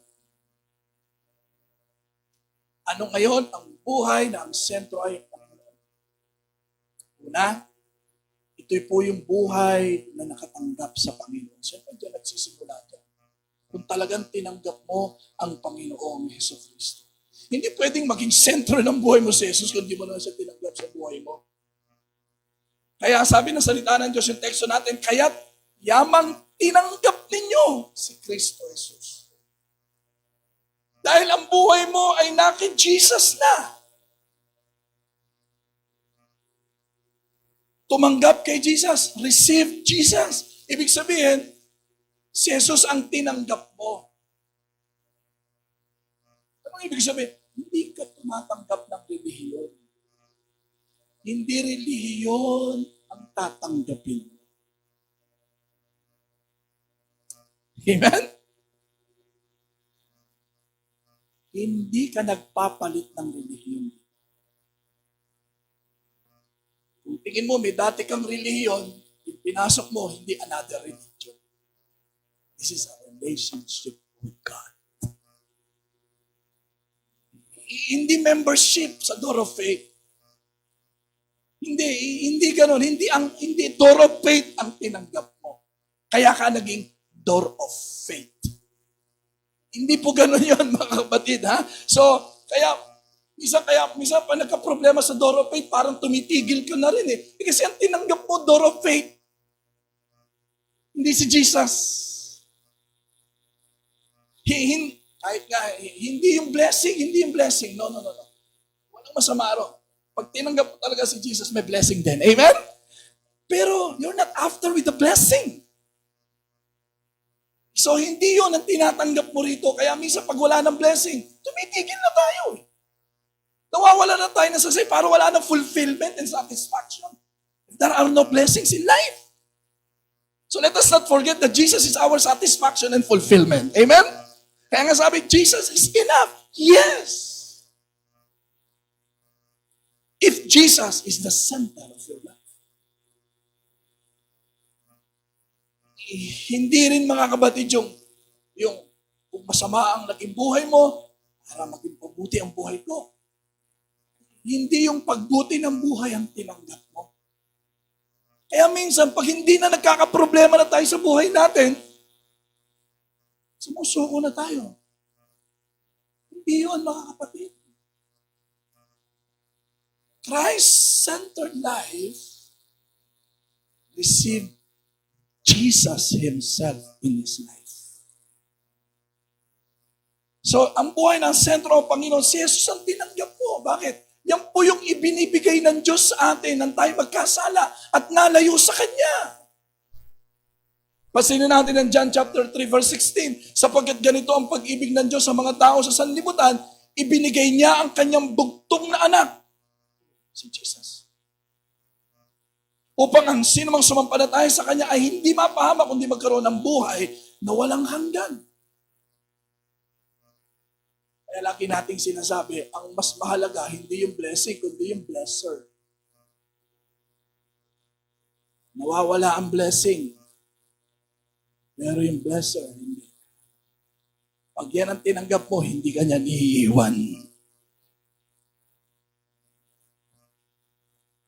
Ano ngayon ang buhay na ang sentro ay Panginoon? Una, ito'y po yung buhay na nakatanggap sa Panginoon. Siyempre, diyan nagsisimula dyan. Kung talagang tinanggap mo ang Panginoong Jesucristo. Hindi pwedeng maging sentro ng buhay mo si Jesus kung di mo na siya tinanggap sa buhay mo. Kaya sabi ng salita ng Diyos yung teksto natin, kaya't yamang tinanggap ninyo si Kristo Jesus. Dahil ang buhay mo ay naki Jesus na. Tumanggap kay Jesus, receive Jesus. Ibig sabihin, si Jesus ang tinanggap mo. Anong ibig sabihin? Hindi ka tumatanggap ng relihiyon. Hindi relihiyon ang tatanggapin mo. Amen? Hindi ka nagpapalit ng relihiyon. Kung tingin mo, may dati kang relihiyon, yung pinasok mo, hindi another religion. This is a relationship with God. Hindi membership sa Door of Faith. Hindi ganun. Hindi Door of Faith ang tinanggap mo. Kaya ka naging Door of Faith. Hindi po ganun yun, mga kapatid, ha? So, minsan pa nagka-problema sa Door of Faith, parang tumitigil ka na rin eh. Kasi ang tinanggap mo, Door of Faith, hindi si Jesus. Kahit nga, hindi yung blessing. No. Walang masama ron. Pag tinanggap mo talaga si Jesus, may blessing din. Amen? Pero, you're not after with the blessing. So, hindi yun ang tinatanggap mo rito. Kaya minsan pag wala ng blessing, tumitigil na tayo. Nawawala na tayo ng success para wala ng fulfillment and satisfaction. There are no blessings in life. So let us not forget that Jesus is our satisfaction and fulfillment. Amen? Kaya nga sabi, Jesus is enough. Yes. If Jesus is the center of your life. Hindi rin mga kabatid yung kung masama ang naging buhay mo, para maging pabuti ang buhay ko. Hindi yung pagbuti ng buhay ang tinanggap mo. Kaya minsan, pag hindi na nagkakaproblema na tayo sa buhay natin, sumusuko na tayo. Hindi yun, mga kapatid. Christ-centered life received Jesus Himself in His life. So, ang buhay ng sentro ng Panginoon, si Jesus ang tinanggap mo. Bakit? Yan po yung ibinibigay ng Diyos sa atin nang tayo magkasala at nalayo sa Kanya. Pasinin natin ang John chapter 3 verse 16. Sapagkat ganito ang pag-ibig ng Diyos sa mga tao sa sanlibutan, ibinigay niya ang Kanyang bugtong na anak, si Jesus. Upang ang sino mang sumampalataya sa Kanya ay hindi mapahamak kundi magkaroon ng buhay na walang hanggan. Kaya lagi nating sinasabi, ang mas mahalaga hindi yung blessing kundi yung blesser. Nawawala ang blessing. Pero yung blesser, hindi. Pag yan ang tinanggap mo, hindi ka niya iiwan.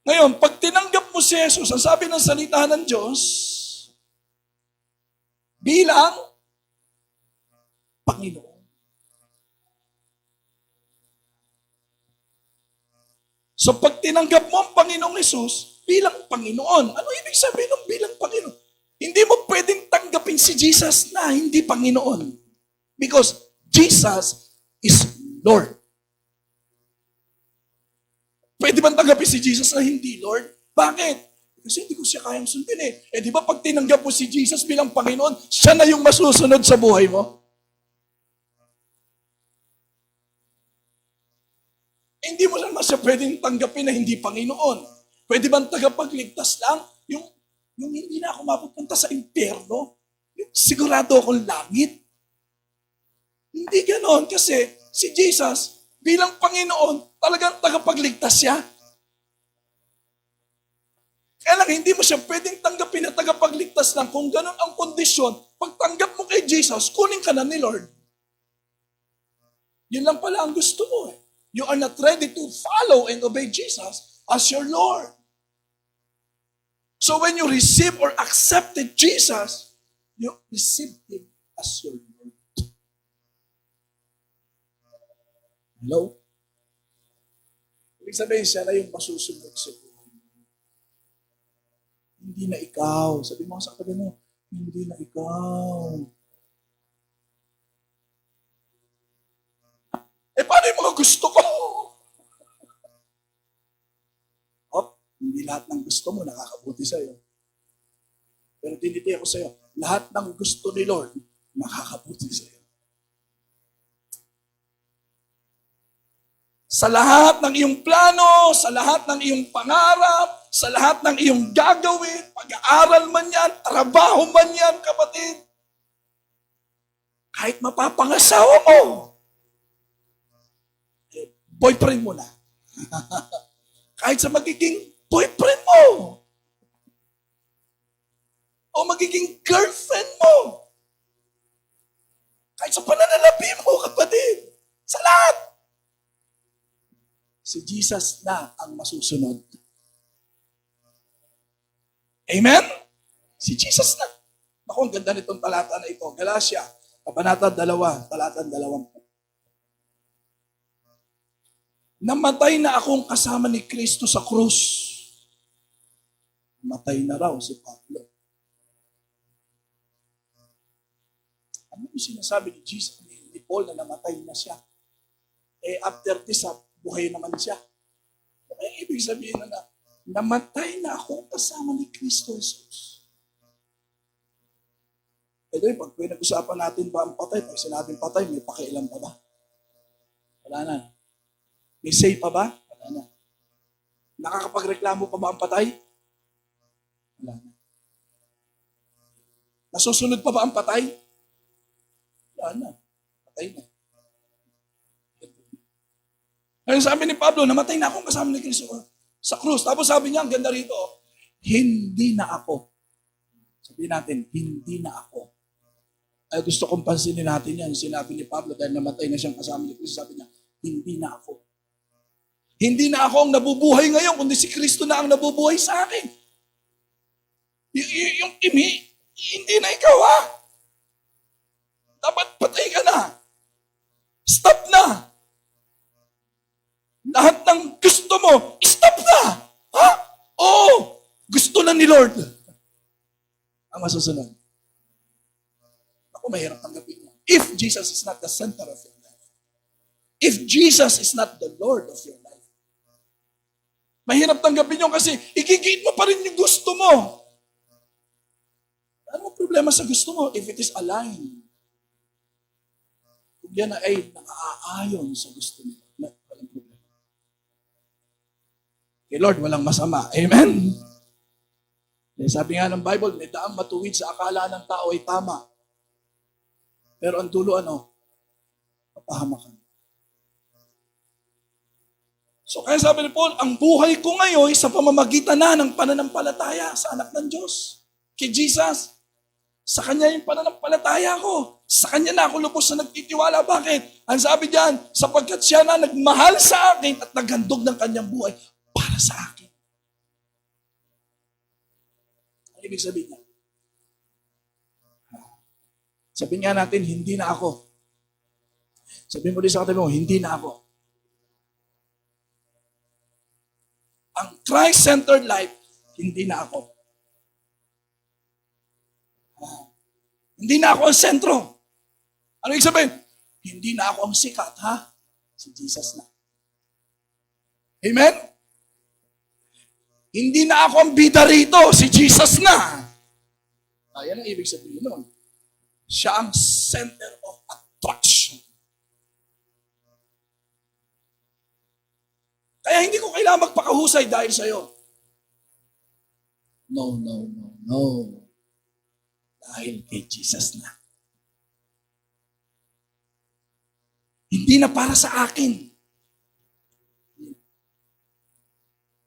Ngayon, pag tinanggap mo si Jesus, ang sabi ng salita ng Diyos, bilang Panginoon. So pag tinanggap mo ang Panginoong Jesus bilang Panginoon, ano ibig sabihin ng bilang Panginoon? Hindi mo pwedeng tanggapin si Jesus na hindi Panginoon. Because Jesus is Lord. Pwede bang tanggapin si Jesus na hindi Lord? Bakit? Kasi hindi ko siya kayang sundin eh. Eh di ba pag tinanggap mo si Jesus bilang Panginoon, siya na yung masusunod sa buhay mo? Hindi mo naman siya pwedeng tanggapin na hindi Panginoon. Pwede bang tagapagligtas lang? Yung hindi na ako mapupunta sa impyerno? Yung sigurado akong langit? Hindi ganon kasi si Jesus bilang Panginoon talagang tagapagligtas siya. Kaya lang hindi mo siya pwedeng tanggapin na tagapagligtas lang kung ganon ang kondisyon. Pag tanggap mo kay Jesus, kunin ka na ni Lord. Yun lang pala ang gusto mo eh. You are not ready to follow and obey Jesus as your Lord. So when you receive or accepted Jesus, you receive Him as your Lord. Hello? Ibig sabihin siya na yung masusunod sa buhay mo. Hindi na ikaw. Sabi mo sa katabi mo, hindi na ikaw. Eh, paano yung mga gusto ko? Hindi lahat ng gusto mo nakakabuti sa'yo. Pero tiniti ako sa'yo, lahat ng gusto ni Lord nakakabuti sa'yo. Sa lahat ng iyong plano, sa lahat ng iyong pangarap, sa lahat ng iyong gagawin, pag-aaral man yan, trabaho man yan, kapatid, kahit mapapangasawa mo, boyfriend mo na. Kahit sa magiging boyfriend mo, o magiging girlfriend mo, kahit sa pananalapi mo, kapatid, sa lahat, si Jesus na ang masusunod. Amen? Si Jesus na. Ako, ang ganda nitong talata na ito. Galatia, Kabanata 2, talata 2. Namatay na akong kasama ni Kristo sa krus. Matay na raw si Pablo. Ano yung sinasabi ni Jesus, ni Paul na namatay na siya? Eh after this, buhay naman siya. Eh, ibig sabihin na namatay na akong kasama ni Kristo Jesus. Eh doon, pag pinag-usapan natin ba ang patay, pag sinabing patay, may pakialam pa ba? Wala na. May say pa ba? Wala na. Nakakapagreklamo pa ba ang patay? Wala na. Nasusunod pa ba ang patay? Wala na. Patay na. Ngayon sabi ni Pablo, namatay na akong kasama ni Kristo sa krus. Tapos sabi niya, ang ganda rito, hindi na ako. Sabihin natin, hindi na ako. Ay gusto kong pansinin natin yan. Sinabi ni Pablo dahil namatay na siyang kasama ni Kristo. Sabi niya, hindi na ako. Hindi na ako ang nabubuhay ngayon, kundi si Kristo na ang nabubuhay sa akin. Yung hindi na ikaw ha. Dapat patay ka na. Stop na. Lahat ng gusto mo, stop na. Ha? Oo. Gusto na ni Lord. Ang masusunod. Ako, mahirap tanggapin mo. If Jesus is not the center of your life, if Jesus is not the Lord of your life, mahirap tanggapin nyo kasi igigit mo pa rin yung gusto mo. Ano ang problema sa gusto mo if it is aligned? Kung yan ay nakaayon sa gusto mo, walang problema. Kay Lord, walang masama. Amen? Sabi nga ng Bible, may daang matuwid sa akala ng tao ay tama. Pero ang dulo, mapahamakan. So kaya sabi ni Paul, ang buhay ko ngayon sa pamamagitan na ng pananampalataya sa anak ng Diyos. Kay Jesus. Sa Kanya yung pananampalataya ko. Sa Kanya na ako lubos na nagtitiwala. Bakit? Ang sabi diyan, sapagkat siya na nagmahal sa akin at naghandog ng Kanyang buhay para sa akin. Ano ibig sabihin niya? Sabihin nga natin, hindi na ako. Sabihin mo din sa katabi mo, hindi na ako. Ang Christ-centered life, hindi na ako. Hindi na ako ang sentro. Ano ibig sabihin? Hindi na ako ang sikat, ha? Si Jesus na. Amen? Hindi na ako ang bida rito, si Jesus na. Yan ang ibig sabihin nun. Siya ang center of attraction. Kaya hindi ko kailangan magpakahusay dahil sa'yo. No, no, no, no. Dahil kay Jesus na. Hindi na para sa akin.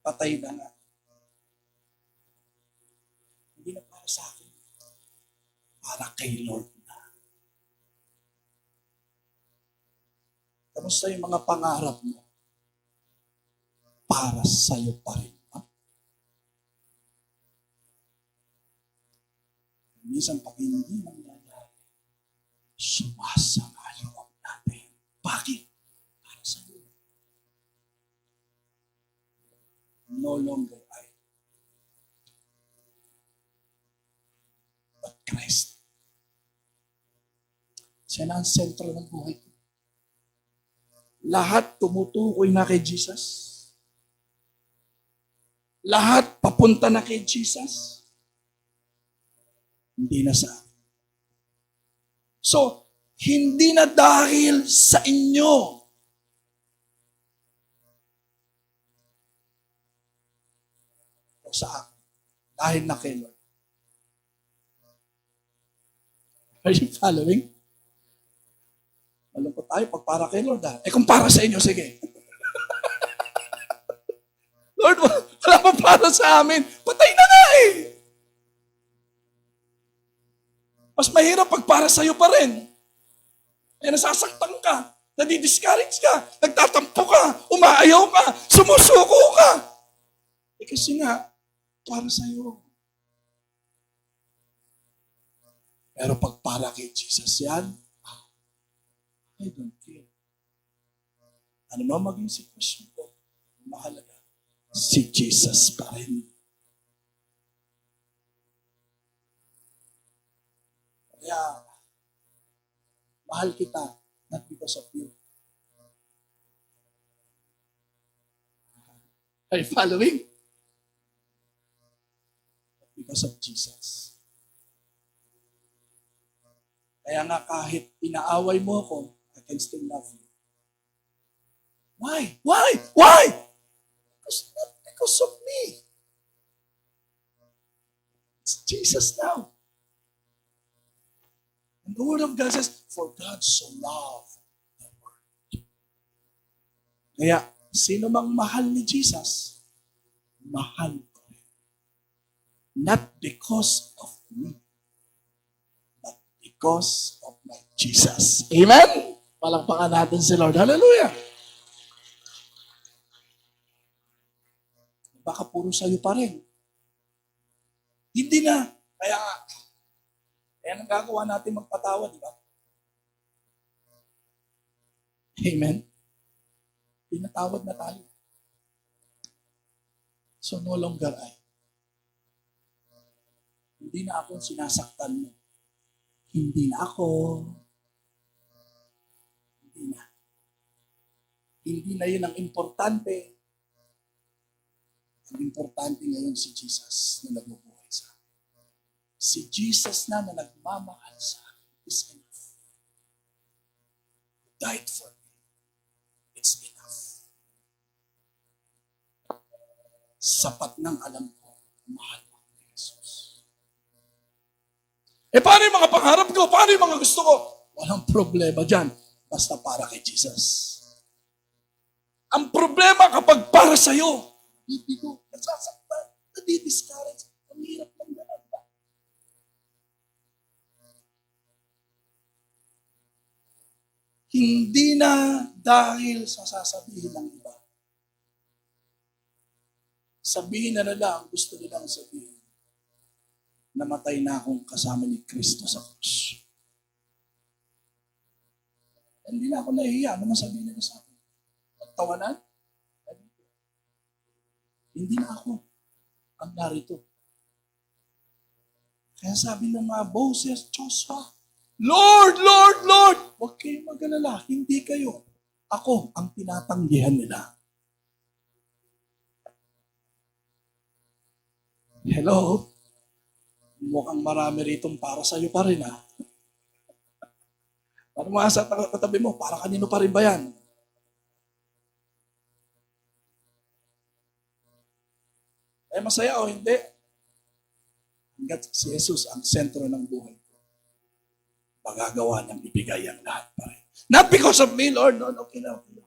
Patay na nga. Hindi na para sa akin. Para kay Lord na. Kamusta yung mga pangarap mo? Para sa'yo pa rin. Minsan pag hindi nangyayari, sumasama loob natin. Bakit? Para sa iyo. No longer I, but Christ. Siya na ang sentro ng buhay ko. Lahat tumutukoy na kay Jesus. Lahat papunta na kay Jesus. Hindi na sa akin. So, hindi na dahil sa inyo. O sa akin. Dahil na kay Lord. Are you following? Malungkot tayo pag para kay Lord. Kung para sa inyo, sige. Lord, wala pa para sa amin. Patay na nga eh. Mas mahirap pag para sa'yo pa rin. Nasasaktan ka, nadidiscourage ka, nagtatampo ka, umaayaw ka, sumusuko ka. Kasi nga, para sa'yo. Pero pag para kay Jesus yan, I don't care. Ano mo maging sitwasyon ko, mahalaga, si Jesus pa rin. Kaya, mahal kita, not because of you. Are you following? But because of Jesus. Kaya nga kahit inaaway mo ako, I can still love you. Why? Why? Why? Because not because of me. It's Jesus now. And the Word of God says, for God so loved the world. Kaya, sino mang mahal ni Jesus, mahal ko rin. Not because of me, but because of my Jesus. Amen? Palakpakan natin si Lord. Hallelujah! Baka puro sa'yo pa rin. Hindi na. Kaya nagagawa natin magpatawa, di ba? Amen? Pinatawad na tayo. So no longer I. Hindi na ako sinasaktan mo. Hindi na ako. Hindi na. Hindi na yun ang importante. Ang importante ngayon si Jesus na nagbubuhay sa akin. Si Jesus na nagmamahal sa akin is enough. He died for me. It's enough. Sapat nang alam ko, mahal ko ni Jesus. Paano yung mga pangarap ko? Paano yung mga gusto ko? Walang problema dyan. Basta para kay Jesus. Ang problema kapag para sa'yo, hindi ko nasasaktan, nadidiscourage, ang hirap ng ganun. Hindi na dahil sa sasabihin ng iba. Sabihin na lang, gusto nilang sabihin, namatay na akong kasama ni Kristo sa krus. Hindi na ako nahihiya. Ano masabihin nila sa akin? Pagtawanan? Hindi na ako ang narito. Kaya sabi ng mga boses, Joshua, Lord, Lord, Lord! Huwag kayong mag-alala, hindi kayo. Ako ang tinatanggihan nila. Hello? Mukhang marami ritong para sa'yo pa rin, ha? Ano mga sa katabi mo? Para kanino pa rin ba yan? Eh, masaya o hindi? Hanggat si Jesus ang sentro ng buhay ko, magagawa niyang ibigay ang lahat pa rin. Not because of me, Lord. No, okay na, okay na.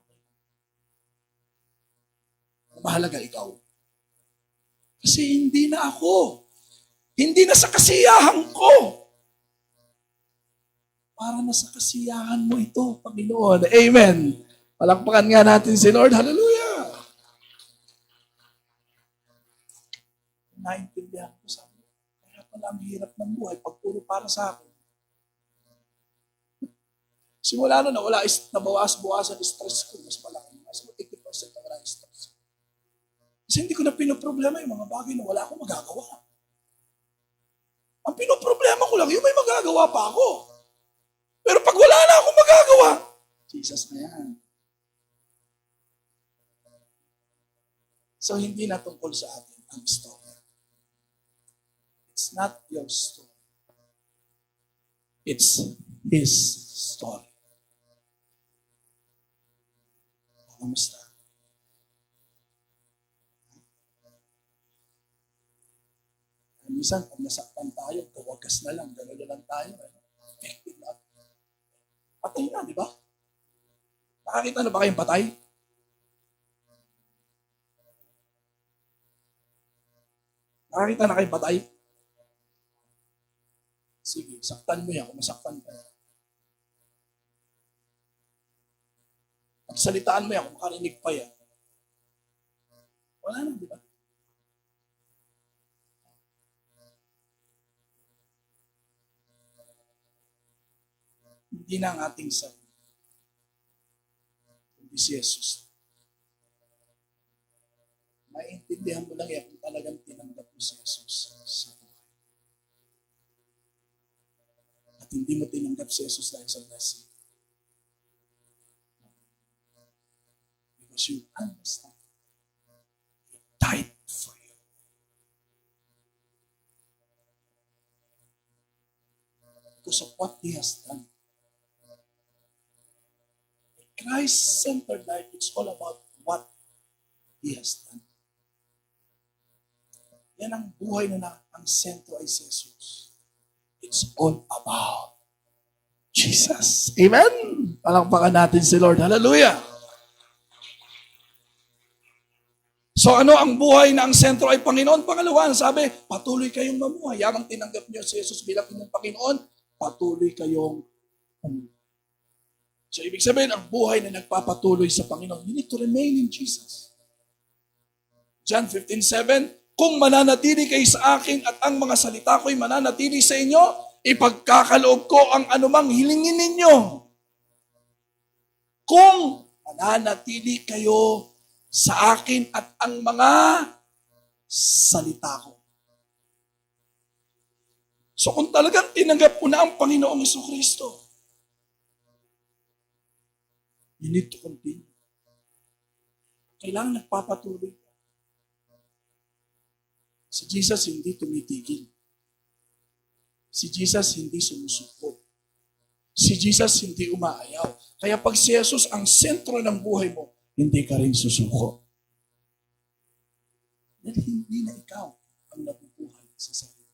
Mahalaga ikaw. Kasi hindi na ako. Hindi na sa kasiyahan ko. Para na sa kasiyahan mo ito, Panginoon. Amen. Palakpakan nga natin si Lord. Hallelujah. Naintindihan ko sa akin. Kaya pala ang hirap ng buhay pag puro para sa akin. Simula na wala, nabawas-bawasan stress ko. Mas malaki. Mas 80% na wala stress. Kasi hindi ko na pinoproblema yung mga bagay na wala akong magagawa. Ang pinoproblema ko lang, yung may magagawa pa ako. Pero pag wala na akong magagawa, Jesus na yan. So, hindi na tungkol sa atin ang story. It's not your story. It's His story. Kamusta? Minsan, pag nasaktan tayo, kawagas na lang, gano'n na lang tayo. Patay na, di ba? Nakakita na ba kayong patay? Nakakita na kayong patay? Sige, saktan mo yan kung masaktan ka. Pagsalitaan mo yan kung makarinig pa yan. Wala na, di ba? Hindi na ang ating sarili. Kundi si Jesus. Maintindihan mo lang yan kung talagang tinanggap mo si Jesus sa buhay. At hindi mo tinanggap si Jesus dahil sa blessing. Because you understand. He died for you. Because of what He has done. Christ-centered life, it's all about what He has done. Yan ang buhay na ang sentro ay si Jesus. It's all about Jesus. Amen? Palakpakan natin si Lord. Hallelujah! So ano ang buhay na ang sentro ay Panginoon? Pangalawa, sabi, patuloy kayong mamuhay. Yamang tinanggap niyo si Jesus bilang inyong Panginoon, patuloy kayong mamuhay. So, ibig sabihin, ang buhay na nagpapatuloy sa Panginoon, you need to remain in Jesus. John 15:7, kung mananatili kayo sa akin at ang mga salita ko'y mananatili sa inyo, ipagkakaloob ko ang anumang hilingin ninyo. Kung mananatili kayo sa akin at ang mga salita ko. So, kung talagang tinanggap mo na ang Panginoong Jesucristo, you need to continue. Kailangan nagpapatuloy ka. Si Jesus hindi tumitigil. Si Jesus hindi sumusuko. Si Jesus hindi umaayaw. Kaya pag si Jesus ang sentro ng buhay mo, hindi ka rin susuko. Dahil hindi na ikaw ang nabubuhay sa sarili.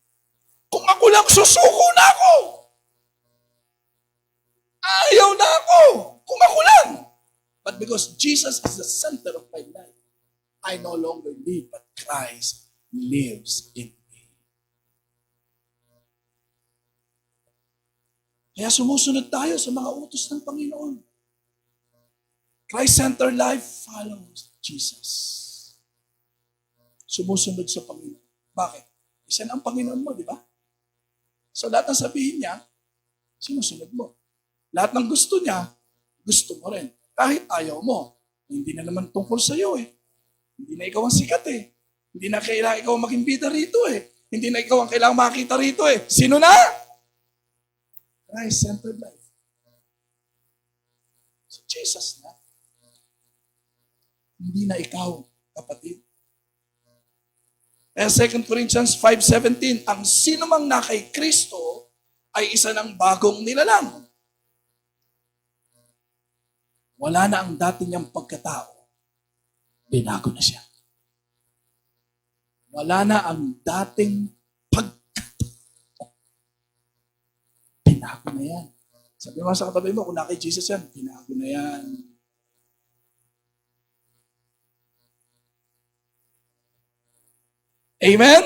Kung ako lang, susuko na ako! Ayaw na ako! Kung ako lang! But because Jesus is the center of my life, I no longer live, but Christ lives in me. Kaya sumusunod tayo sa mga utos ng Panginoon. Christ-centered life follows Jesus. Sumusunod sa Panginoon. Bakit? Isa na ang Panginoon mo, di ba? So lahat ng sabihin niya, sinusunod mo. Lahat ng gusto niya, gusto mo rin. Kahit ayaw mo. Hindi na naman tungkol sa iyo eh. Hindi na ikaw ang sikat eh. Hindi na kailangan ikaw maging bida rito eh. Hindi na ikaw ang kailangan makita rito eh. Sino na? Christ-centered life. So Jesus na. Hindi na ikaw, kapatid. Kaya 2 Corinthians 5:17, ang sino mang na kay Kristo ay isa ng bagong nilalang. Wala na ang dati niyang pagkatao. Binago na siya. Wala na ang dating pagkatao. Binago na yan. Sabi mo sa katabi mo, kung na kay Jesus yan, binago na yan. Amen?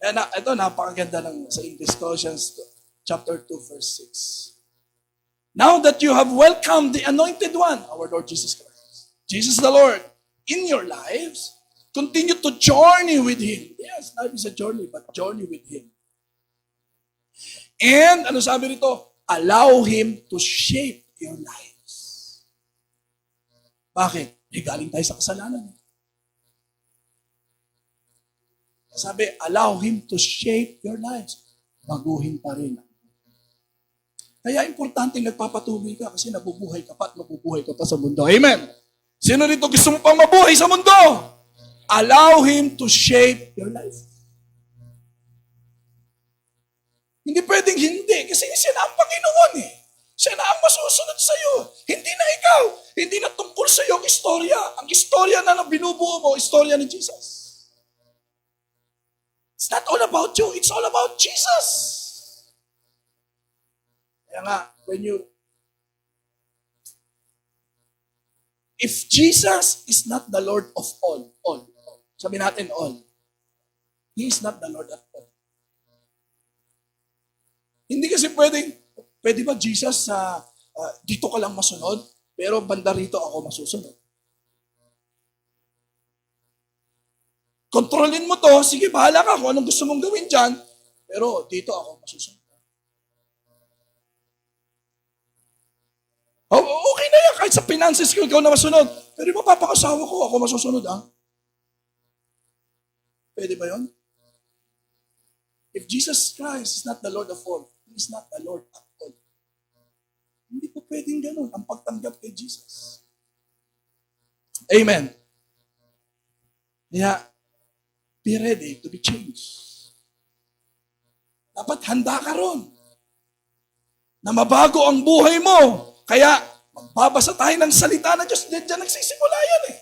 Ito, napakaganda ng sa English, Colossians chapter 2, verse 6. Now that you have welcomed the Anointed One, our Lord Jesus Christ, Jesus the Lord, in your lives, continue to journey with Him. Yes, life is a journey, but journey with Him. And, ano sabi rito? Allow Him to shape your lives. Bakit? Galing tayo sa kasalanan. Sabi, allow Him to shape your lives. Baguhin pa rin. Kaya importante nagpapatuloy ka kasi nabubuhay ka pa at mabubuhay ka pa sa mundo. Amen! Sino dito gusto mo pang mabuhay sa mundo? Allow Him to shape your life. Hindi pwedeng hindi kasi siya na ang Panginoon eh. Siya na ang masusunod sa iyo. Hindi na ikaw. Hindi na tungkol sa iyo ang istorya. Ang istorya na binubuo mo, istorya ni Jesus. It's not all about you. It's all about Jesus. Kaya nga, if Jesus is not the Lord of all, sabi natin all, He is not the Lord of all. Hindi kasi pwede ba Jesus, dito ka lang masunod, pero banda rito ako masusunod. Kontrolin mo to, sige, bahala ka kung anong gusto mong gawin dyan, pero dito ako masusunod. Okay na yan, kahit sa finances ko, ikaw na masunod. Pero yung mapapakasawa ko, ako masusunod, Pwede ba yun? If Jesus Christ is not the Lord of all, He is not the Lord at all. Hindi po pwedeng ganun ang pagtanggap kay Jesus. Amen. Kaya, be ready to be changed. Dapat handa ka ron na mabago ang buhay mo. Kaya, magbabasa tayo ng salita ng Diyos. Diyan nagsisimula yan eh.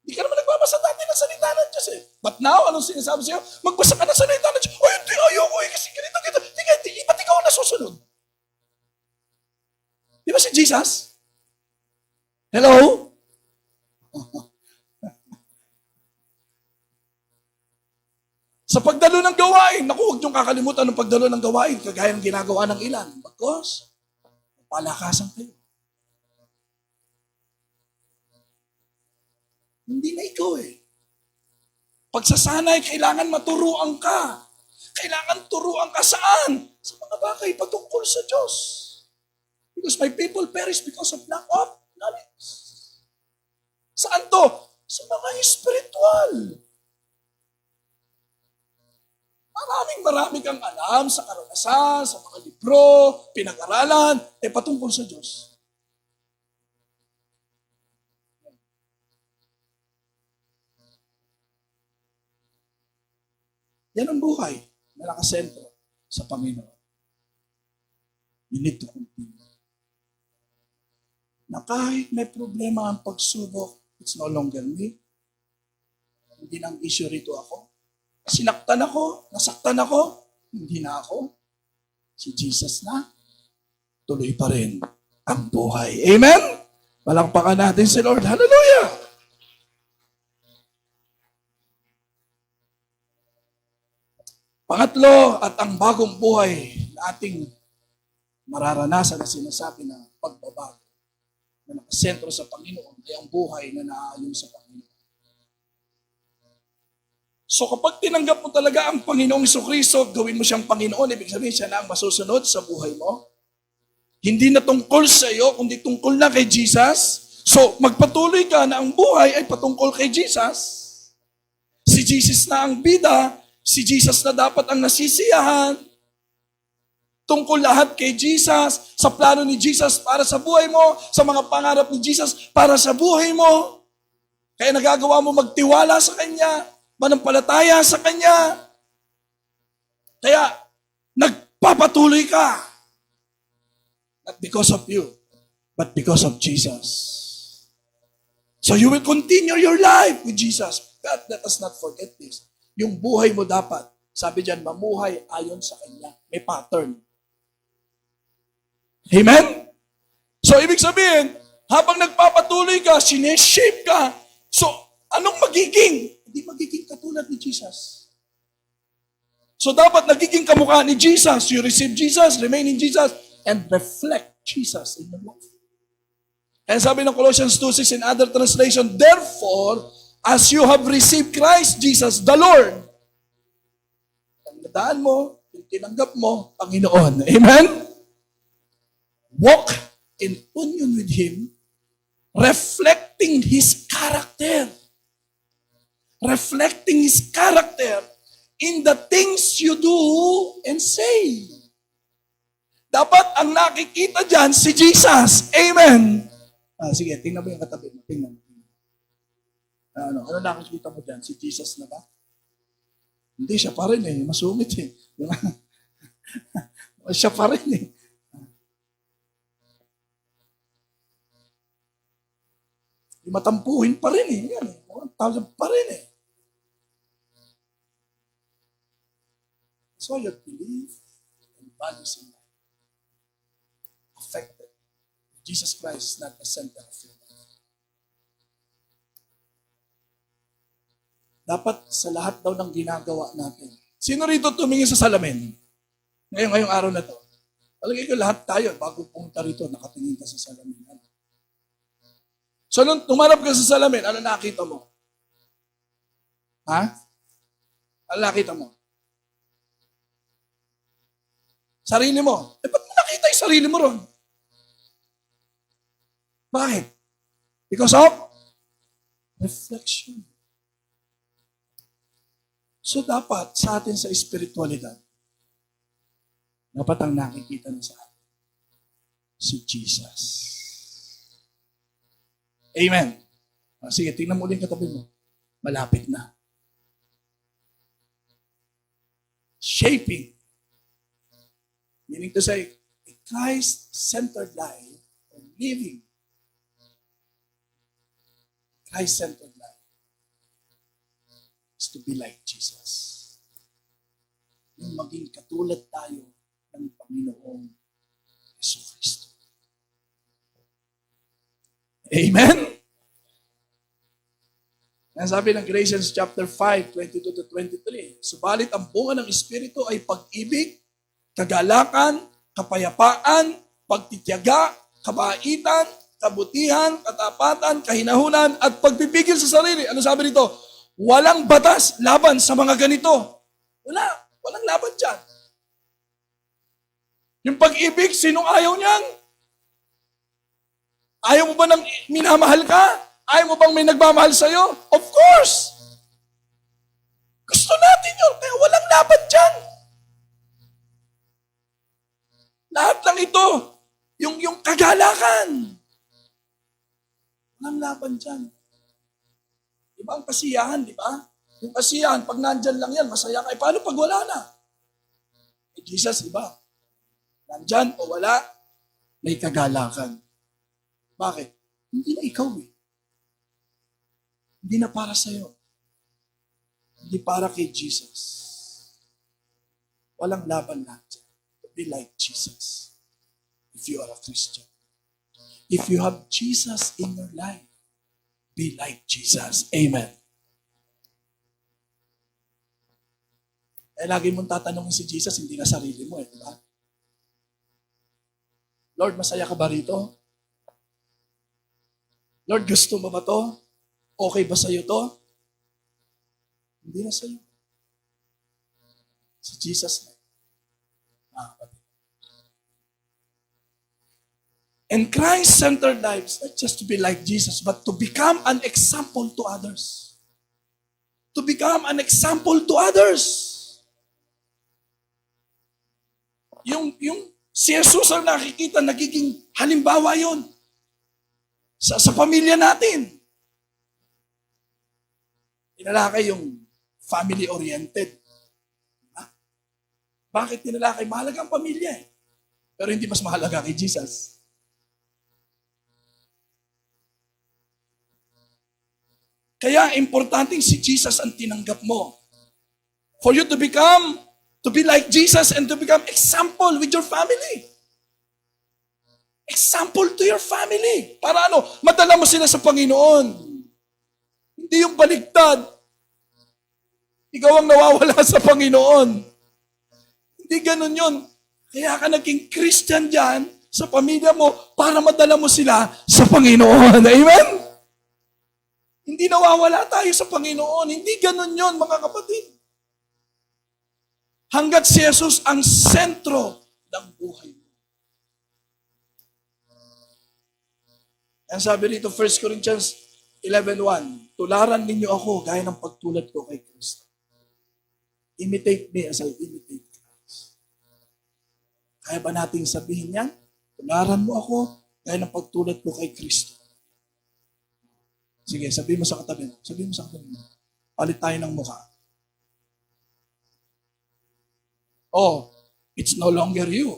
Hindi ka naman nagbabasa dati ng salita ng Diyos eh. But now, anong sinasabi sa'yo? Magbasa ka ng salita ng Diyos. Oh, hindi, ayoko eh, kasi ganito. Hindi, ba't ikaw na susunod? Di ba si Jesus? Hello? Sa pagdalo ng gawain, naku, huwag niyong kakalimutan ng pagdalo ng gawain, kagaya ng ginagawa ng ilan. Because, palakasan kayo. Hindi na ikaw eh. Pagsasanay, kailangan maturuan ka. Kailangan turuan ka saan? Sa mga bagay patungkol sa Diyos. Because my people perish because of lack of knowledge. Saan to? Sa mga spiritual. Marami kang alam sa karanasan, sa mga libro, pinag-aralan, patungkol sa Diyos. Yan ang buhay na nakasentro sa Panginoon. You need to continue. Na kahit may problema ang pagsubok, it's no longer me. Hindi nang issue rito ako. Sinaktan ako, nasaktan ako, hindi na ako. Si Jesus na, tuloy pa rin ang buhay. Amen? Palakpakan natin si Lord. Hallelujah! Pangatlo, at ang bagong buhay na ating mararanasan na sinasabi na pagbabago na nakasentro sa Panginoon ay ang buhay na naaayon sa Panginoon. So kapag tinanggap mo talaga ang Panginoong Jesucristo, gawin mo siyang Panginoon, ibig sabihin siya na ang masusunod sa buhay mo. Hindi na tungkol sa iyo, kundi tungkol na kay Jesus. So magpatuloy ka na ang buhay ay patungkol kay Jesus. Si Jesus na ang bida, si Jesus na dapat ang nasisiyahan. Tungkol lahat kay Jesus, sa plano ni Jesus para sa buhay mo, sa mga pangarap ni Jesus para sa buhay mo. Kaya nagagawa mo magtiwala sa Kanya, manampalataya sa Kanya. Kaya nagpapatuloy ka. Not because of you, but because of Jesus. So you will continue your life with Jesus. But let us not forget this. Yung buhay mo dapat, sabi diyan, mamuhay ayon sa Kanya. May pattern. Amen? So ibig sabihin, habang nagpapatuloy ka, sineshape ka, so anong magiging? Hindi magiging katulad ni Jesus. So dapat nagiging kamukha ni Jesus. You receive Jesus, remain in Jesus, and reflect Jesus in your life. And sabi ng Colossians 2:6 in other translation, therefore, as you have received Christ Jesus the Lord, ang nadaan mo, yung tinanggap mo, Panginoon. Amen? Walk in union with Him, reflecting His character. Reflecting His character in the things you do and say. Dapat ang nakikita dyan si Jesus. Amen. Sige, tingnan mo yung katabi mo. Tingnan mo. Ano nakikita mo dyan? Si Jesus na ba? Hindi, siya pa rin eh. Masungit eh. Siya pa rin eh. Matampuhin pa rin eh. Yan eh. Talagang pa rin eh. So your belief and values in life affected. Jesus Christ is not the center of your life. Dapat sa lahat daw ng ginagawa natin. Sino rito tumingin sa salamin? Ngayong araw na to. Talagay ko lahat tayo, bago pumunta rito, nakatingin ka sa salamin. So nung tumarap ka sa salamin, ano nakita mo? Ha? Ano nakita mo? Sarili mo. Ba't mo nakita yung sarili mo ron? Bakit? Because of reflection. So dapat sa atin sa espiritualidad, dapat ang nakikita na sa atin, si Jesus. Amen. Sige, tingnan mo ulit katabi mo. Malapit na. Shaping. Meaning to say, a Christ-centered life or living Christ-centered life is to be like Jesus. Yung maging katulad tayo ng Panginoong Jesucristo. Amen? Ang sabi ng Galatians chapter 5, 22-23, subalit ang bunga ng Espiritu ay pag-ibig, kagalakan, kapayapaan, pagtitiyaga, kabaitan, kabutihan, katapatan, kahinahunan, at pagpipigil sa sarili. Ano sabi dito? Walang batas laban sa mga ganito. Walang laban dyan. Yung pag-ibig, sinong ayaw niyan? Ayaw mo ba ng minamahal ka? Ayaw mo bang may nagmamahal sa'yo? Of course! Gusto natin yun, kaya walang laban dyan. Lahat lang ito, yung kagalakan. Walang laban dyan. Diba ang kasiyahan, di ba? Yung kasiyahan, pag nandyan lang yan, masaya ka. Paano pag wala na? Jesus, di ba? Nandyan o wala, may kagalakan. Bakit? Hindi na ikaw eh. Hindi na para sa'yo. Hindi para kay Jesus. Walang laban lahat dyan. To be like Jesus. If you are a Christian. If you have Jesus in your life, be like Jesus. Amen. Lagi mong tatanungin si Jesus, hindi na sarili mo eh, di ba? Lord, masaya ka ba rito? Lord, gusto mo ba to? Okay ba sa'yo to? Hindi na sa'yo. Si Jesus na. And Christ-centered lives, not just to be like Jesus, but to become an example to others. To become an example to others. Yung si Jesus ang nakikita, nagiging halimbawa yon sa pamilya natin. Tinalakay yung family-oriented. Bakit tinalakay? Mahalaga ang pamilya eh. Pero hindi mas mahalaga kay Jesus. Kaya importanteng si Jesus ang tinanggap mo. For you to be like Jesus and to become example with your family. Example to your family. Para ano? Madala mo sila sa Panginoon. Hindi yung baligtad. Ikaw ang nawawala sa Panginoon. Hindi ganun yun. Kaya ka naging Christian dyan sa pamilya mo para madala mo sila sa Panginoon. Amen? Hindi nawawala tayo sa Panginoon. Hindi ganun yun, mga kapatid. Hanggat si Jesus ang sentro ng buhay mo. Ang sabi rito, 1 Corinthians 11:1, tularan ninyo ako gaya ng pagtulad ko kay Kristo. Imitate me as I imitate Christ. Kaya ba nating sabihin yan? Tularan mo ako gaya ng pagtulad ko kay Kristo. Sige, sabihin mo sa katabi mo. Sabihin mo sa katabi mo. Palit tayo ng mukha. Oh, it's no longer you.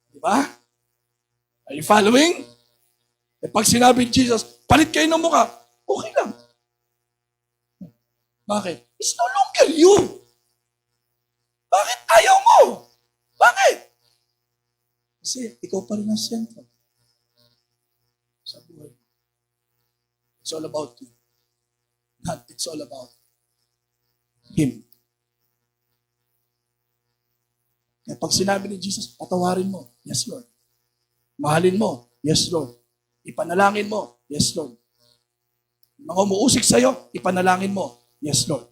Diba? Are you following? Eh pag sinabi ni Jesus, palit kayo ng mukha, okay lang. Bakit? It's no longer you. Bakit ayaw mo? Bakit? Kasi ikaw pa rin ang sentro sa buhay. It's all about you. Not it's all about Him. Kaya pag sinabi ni Jesus, patawarin mo. Yes, Lord. Mahalin mo. Yes, Lord. Ipanalangin mo. Yes, Lord. Mga umuusik sa'yo, ipanalangin mo. Yes, Lord.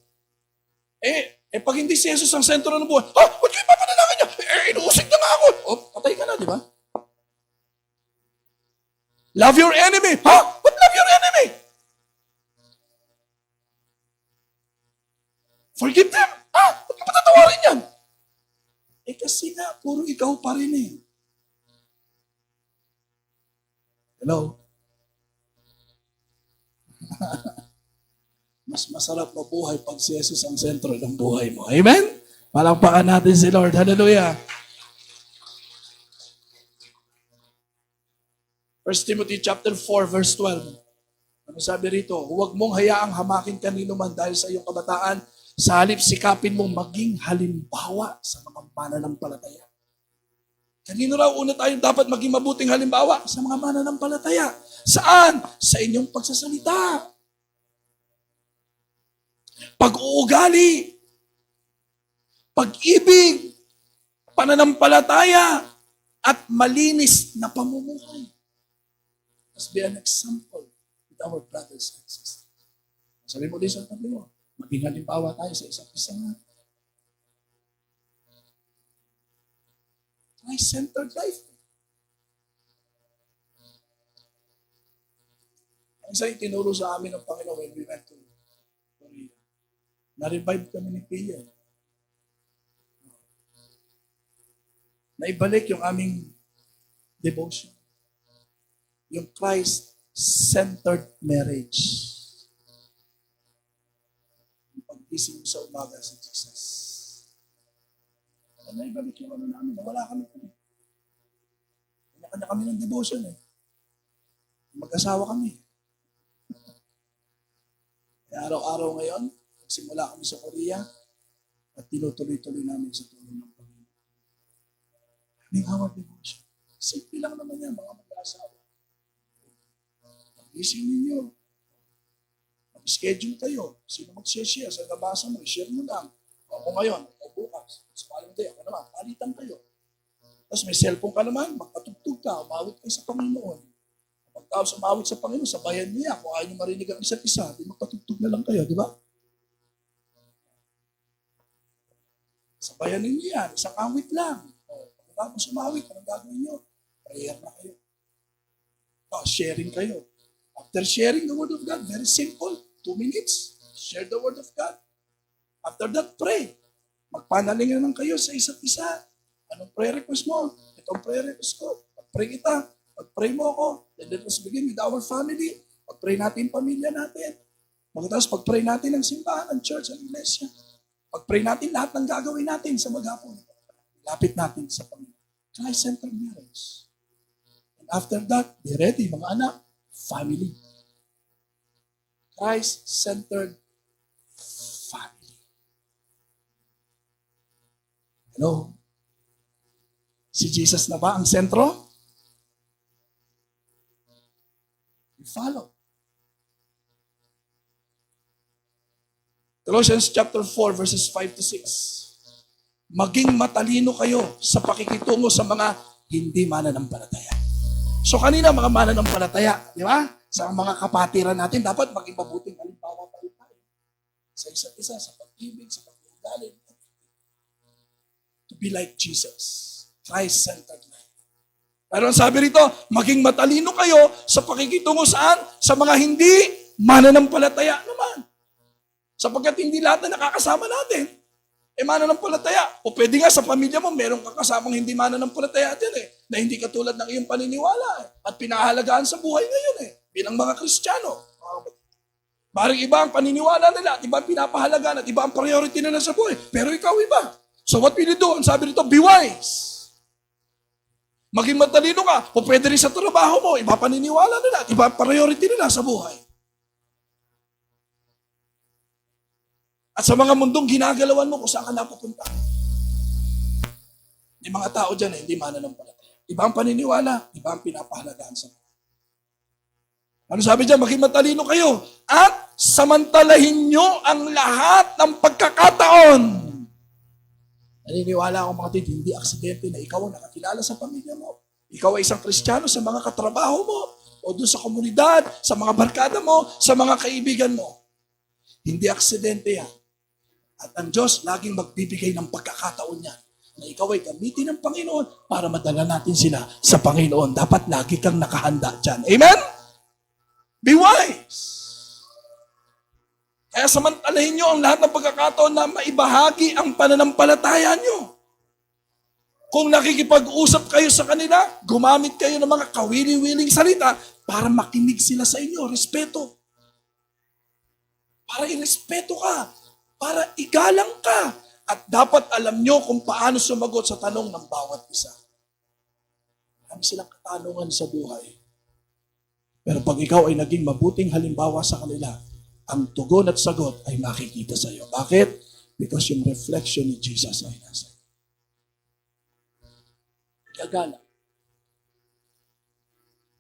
Pag hindi si Jesus ang sentro ng buhay, ba't kayo ipapanalangin niya? Inuusik na nga ako. Patay ka na, di ba? Love your enemy. What love your enemy? Forgive them. Ba't ka patatawarin yan? Kasi nga, puro ikaw pa rin eh. Hello? Mas masarap mabuhay pag si Jesus ang sentro ng buhay mo. Amen? Palakpakan natin si Lord. Hallelujah. 1 Timothy chapter 4, verse 12. Ano sabi rito? Huwag mong hayaang hamakin kanino man dahil sa iyong kabataan. Sa halip, sikapin mong maging halimbawa sa mga mananampalataya. Kanino raw una tayong dapat maging mabuting halimbawa? Sa mga mananampalataya. Saan? Sa inyong pagsasalita. Pag-uugali. Pag-ibig. Pananampalataya. At malinis na pamumuhay. Let's be an example with our brothers and sisters. Sabi mo din sa tabi mo, maging halimbawa tayo sa isa't isa nga. Christ-centered life. Ang isa yung tinuro sa amin ng Panginoon when we went to Korea. Na-revive kami ni Pia. Naibalik yung aming devotion. Yung Christ-centered marriage. Pag-isip mo sa umaga si Jesus. Naibalik yung ano namin. Wala kami. Kanya-kanya kami ng devotion eh. Mag-asawa kami. Kaya araw-araw ngayon, simula kami sa Korea, at tinutuloy-tuloy namin sa tulong ng Panginoon. Having our devotion. Simple lang naman yan, mga mag-asawa. Pag-isip ninyo. Mag-schedule kayo. Sino mag-share? Sa nabasa mo, share mo lang. Ako ngayon, o bukas. Sa following day, ako naman, palitan kayo. Tapos may cellphone ka naman, magpatugtog ka, umawit kayo sa Panginoon. Kapag tao sumawit sa Panginoon, sabayan niya. Kung ayaw niyo marinig ang isa't isa, di magpatugtog na lang kayo, di ba? Sabayan ninyo yan, isang awit lang. Pagkatapos sumawit, anong gagawin niyo? Prayer na kayo. Sharing kayo. After sharing the Word of God, very simple, 2 minutes, share the Word of God. After that, pray. Magpanalingan lang kayo sa isa't isa. Anong prayer request mo? Itong prayer request ko. Pag-pray kita. Pag-pray mo ako. Then let us begin with our family. Pag-pray natin yung pamilya natin. Pagkatapos pag-pray natin ng simbahan, ng church, ng iglesia. Pag-pray natin lahat ng gagawin natin sa maghapon. Lapit natin sa Panginoon. Christ-centered marriage. And after that, be ready mga anak, family. Christ-centered family. Hello? Si Jesus na ba ang sentro? You follow. Colossians chapter 4 verses 5 to 6. Maging matalino kayo sa pakikitungo sa mga hindi mananampalataya. So kanina mga mananampalataya, di ba? Sa mga kapatiran natin, dapat maging mabuting halimbawa pa rin tayo. Sa isa't isa, sa pag-ibig, sa pag-uugali. To be like Jesus. Christ-centered life. Pero ang sabi rito, maging matalino kayo sa pakikitungo saan? Sa mga hindi mananampalataya naman. Sapagkat hindi lahat na nakakasama natin, mananampalataya. O pwede nga sa pamilya mo, merong kakasamang hindi mananampalataya din na hindi katulad ng iyong paniniwala at pinahalagaan sa buhay ngayon bilang mga Kristiyano. Parang iba ang paniniwala nila at iba ang pinapahalagaan at iba ang priority nila sa buhay. Pero ikaw iba. So what will you do? Ang sabi rito, be wise. Maging matalino ka. O pwede rin sa trabaho mo, iba paniniwala nila at iba ang priority nila sa buhay. At sa mga mundong ginagalawan mo kung saan ka napupunta. Yung mga tao dyan hindi mananampalataya. Iba ang paniniwala, iba ang pinapahalagaan sa buhay. Ano sabi dyan? Maging matalino kayo at samantalahin nyo ang lahat ng pagkakataon. Naniniwala ako mga tid, hindi aksidente na ikaw ang nakakilala sa pamilya mo. Ikaw ay isang Kristiyano sa mga katrabaho mo, o doon sa komunidad, sa mga barkada mo, sa mga kaibigan mo. Hindi aksidente yan. At ang Diyos laging magbibigay ng pagkakataon niya na ikaw ay gamitin ng Panginoon para madala natin sila sa Panginoon. Dapat lagi kang nakahanda dyan. Amen? Be wise. Kaya samantalahin nyo ang lahat ng pagkakataon na maibahagi ang pananampalataya nyo. Kung nakikipag-usap kayo sa kanila, gumamit kayo ng mga kawili-wiling salita para makinig sila sa inyo. Respeto. Para irespeto ka. Para igalang ka. At dapat alam nyo kung paano sumagot sa tanong ng bawat isa. Marami silang katanungan sa buhay. Pero pag ikaw ay naging mabuting halimbawa sa kanila, ang tugon at sagot ay makikita sa iyo. Bakit? Because yung reflection ni Jesus ay nasa iyo. Gagala.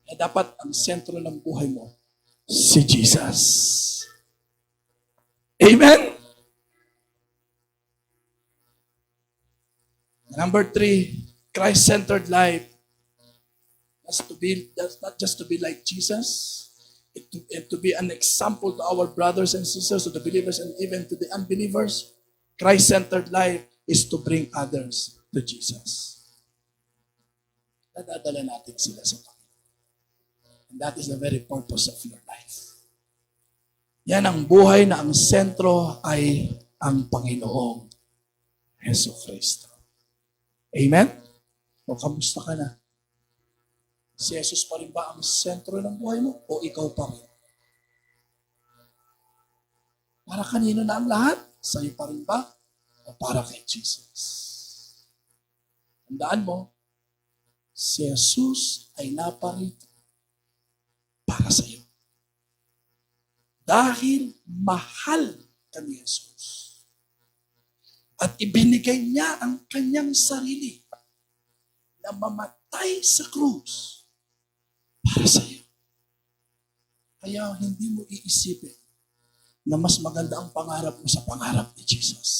Kaya dapat ang sentro ng buhay mo, si Jesus. Amen? Number 3, Christ-centered life. That's not just to be like Jesus, and to be an example to our brothers and sisters, to the believers and even to the unbelievers. Christ-centered life is to bring others to Jesus. Nadadala natin sila sa Panginoon. And that is the very purpose of your life. Yan ang buhay na ang sentro ay ang Panginoong Hesus Kristo. Amen? O kamusta ka na? Si Jesus pa rin ba ang sentro ng buhay mo? O ikaw pa rin? Para kanino na ang lahat? Sa'yo pa rin ba? O para kay Jesus? Tandaan mo, si Jesus ay naparito para sa iyo. Dahil mahal ka ni Jesus. At ibinigay niya ang kanyang sarili na mamatay sa krus para sa iyo. Kaya hindi mo iisipin na mas maganda ang pangarap mo sa pangarap ni Jesus.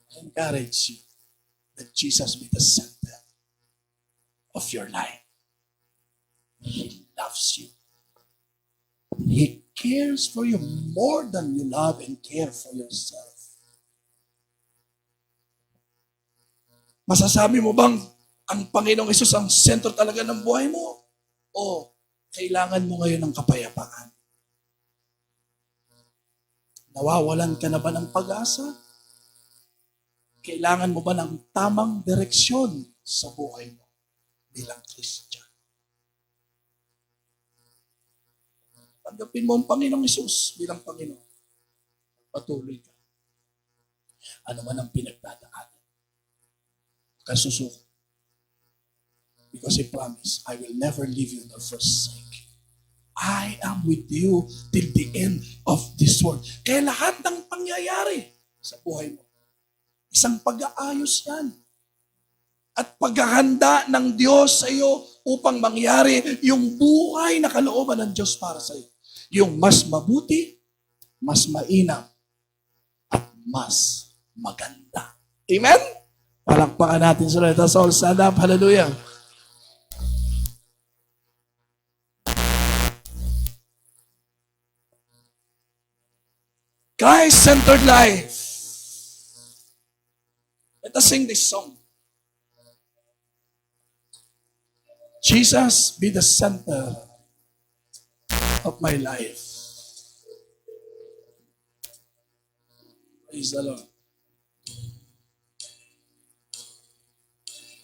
I encourage you that Jesus be the center of your life. He loves you. He cares for you more than you love and care for yourself. Masasabi mo bang ang Panginoong Hesus ang sentro talaga ng buhay mo? O kailangan mo ngayon ng kapayapaan? Nawawalan ka na ba ng pag-asa? Kailangan mo ba ng tamang direksyon sa buhay mo bilang Christian? Tanggapin mo ang Panginoong Hesus bilang Panginoon. Patuloy ka. Ano man ang pinagdadaanan. Kasusuko. Because He promised, I will never leave you nor forsake. I am with you till the end of this world. Kaya lahat ng pangyayari sa buhay mo, isang pag-aayos yan. At paghahanda ng Diyos sa iyo upang mangyari yung buhay na kalooban ng Diyos para sa iyo. Yung mas mabuti, mas mainam, at mas maganda. Amen? Palakpakan natin sila. Let us all stand up. Hallelujah. Christ-centered life. Let us sing this song. Jesus, be the center of my life. Praise the Lord.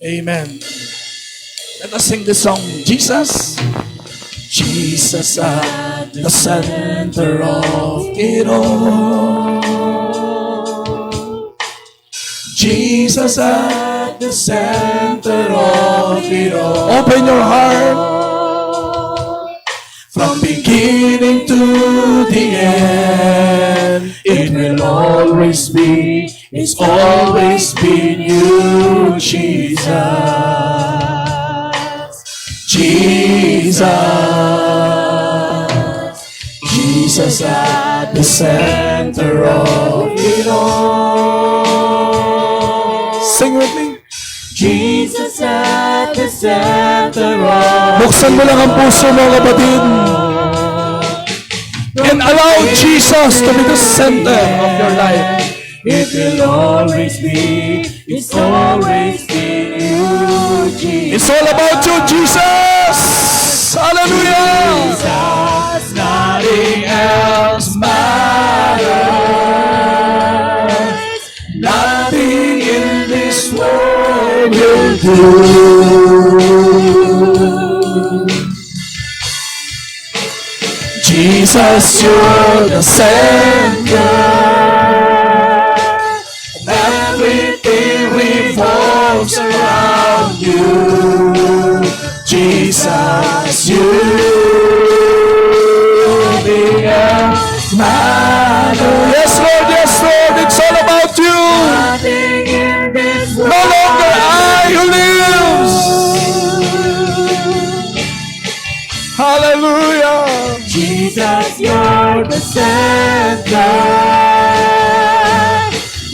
Amen. Let us sing this song. Jesus, Jesus at the center of it all. Jesus at the center of it all. Open your heart. From beginning to the end, it will always be, it's always been you, Jesus. Jesus. Jesus at the center of it all. Sing with me. Jesus at the center of. Buksan mo lang ang puso mo, kapatid. And allow Jesus to be the center of your life. It will always be, it's always been you, Jesus. It's all about you, Jesus. Hallelujah. Jesus, nothing else matters. Nothing in this world will do. Jesus, you're the center. Everything revolves around you. Jesus, you the else matter. Yes, Lord, it's all about you. Nothing in this world. No longer I who lives. Hallelujah. Jesus, you're the center.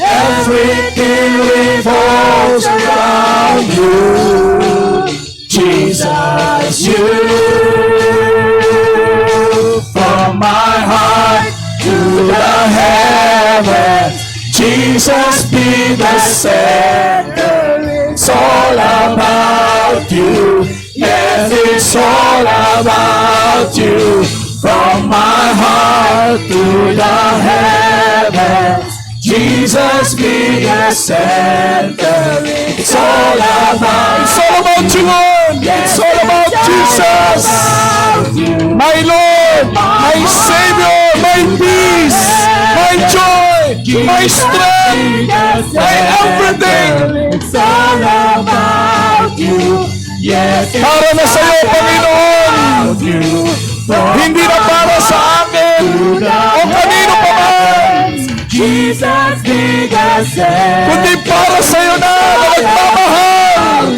Everything revolves around you. Jesus, you. From my heart to the heavens, Jesus be the center. It's all about you. Yes, it's all about you. From my heart to the heavens, Jesus be the center. It's all about you, Lord. It's all about Jesus. My Lord, my Savior, my peace, my joy, my strength, my everything. It's all about you. Yes, para na sa iyo, Panginoon. Hindi na para sa akin o kanino pa man. Jesus be the center. Kundi para sa iyo na nagmamahal.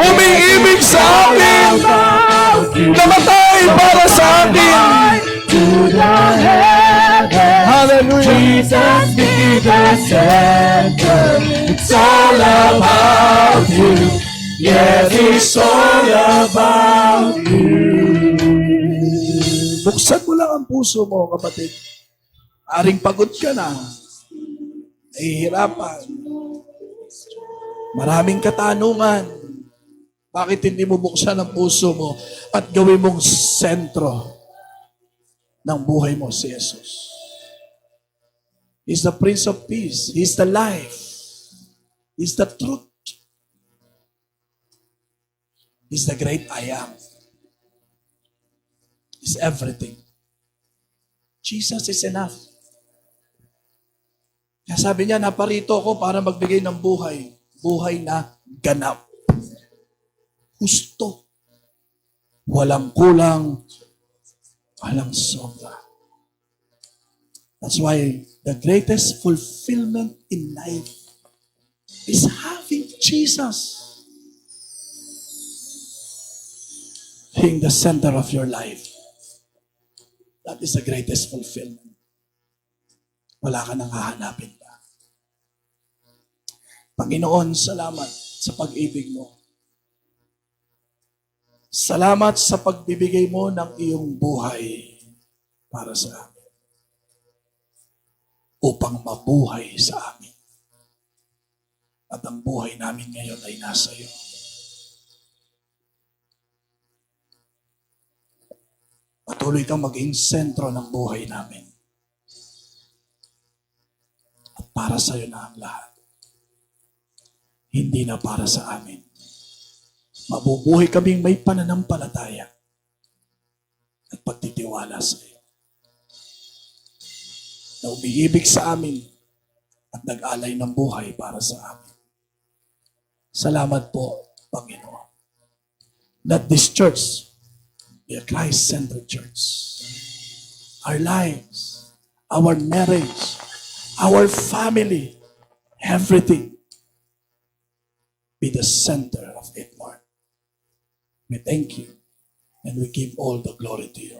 Umiibig sa akin. Namatay para sa akin. Hallelujah. Jesus be the center. It's all about you. Yes, it's all about you. Buksan mo lang ang puso mo, kapatid. Aring pagod ka na. Nahihirapan. Maraming katanungan. Bakit hindi mo buksan ang puso mo at gawin mong sentro ng buhay mo si Jesus? He's the Prince of Peace. He's the life. He's the truth. He's the great I am. He's everything. Jesus is enough. Kaya sabi niya, naparito ako para magbigay ng buhay. Buhay na ganap. Husto. Walang kulang. Walang sobra. That's why the greatest fulfillment in life is having Jesus being the center of your life. That is the greatest fulfillment. Wala ka nang hahanapin pa. Panginoon, salamat sa pag-ibig mo. Salamat sa pagbibigay mo ng iyong buhay para sa amin. Upang mabuhay sa amin. At ang buhay namin ngayon ay nasa iyo. Patuloy kang maging sentro ng buhay namin. At para sa iyo na ang lahat. Hindi na para sa amin. Mabubuhay kaming may pananampalataya at pagtitiwala sa iyo. Na umiibig sa amin at nag-alay ng buhay para sa amin. Salamat po, Panginoon. That this church be a Christ-centered church. Our lives, our marriage, our family, everything be the center of it, Lord. We thank you and we give all the glory to you.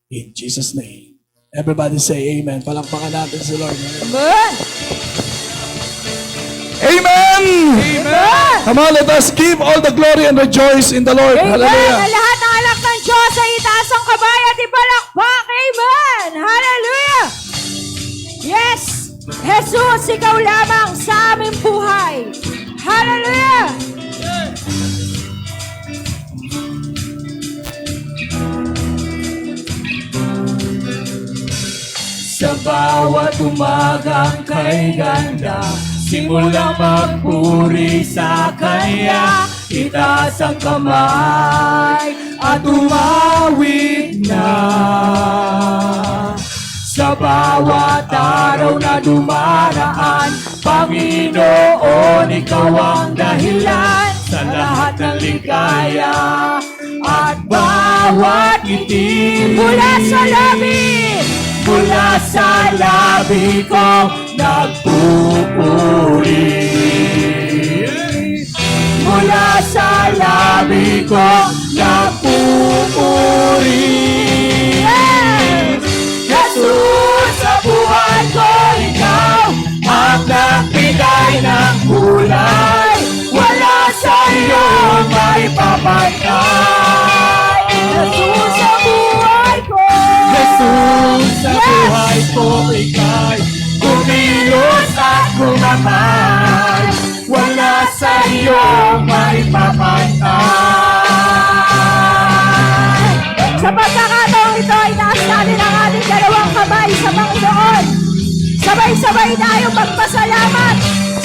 In Jesus' name. Everybody say amen. Palakpakan natin si Lord. Amen. Amen! Amen. Come on, let us give all the glory and rejoice in the Lord. Amen. Hallelujah. Ang lahat ng anak ng Diyos ay itaas ang kamay at ipalakpak. Amen. Hallelujah. Yes. Jesus, ikaw lamang sa aming buhay. Hallelujah. Sa bawat umagang kay ganda, simulang magpuri sa Kanya. Itaas ang kamay at umawit na. Sa bawat araw na dumaraan, Panginoon, Ikaw ang dahilan sa lahat ng ligaya at bawat ngiti. Mula sa labi. Mula sa labi ko nagpupuri. Mula sa labi ko nagpupuri. Jesus, sa buhay ko ikaw ang nagbigay ng kulay. Wala sa iyo maipapantay. Jesus, sa buhay ko. Jesus, sa buhay ko ika'y kumilos at kumamay. Wala sa iyo maipapantay. Sa pagkakataong ito, itaas natin ang ating dalawang kamay sa Panginoon. Sabay-sabay tayo magpasalamat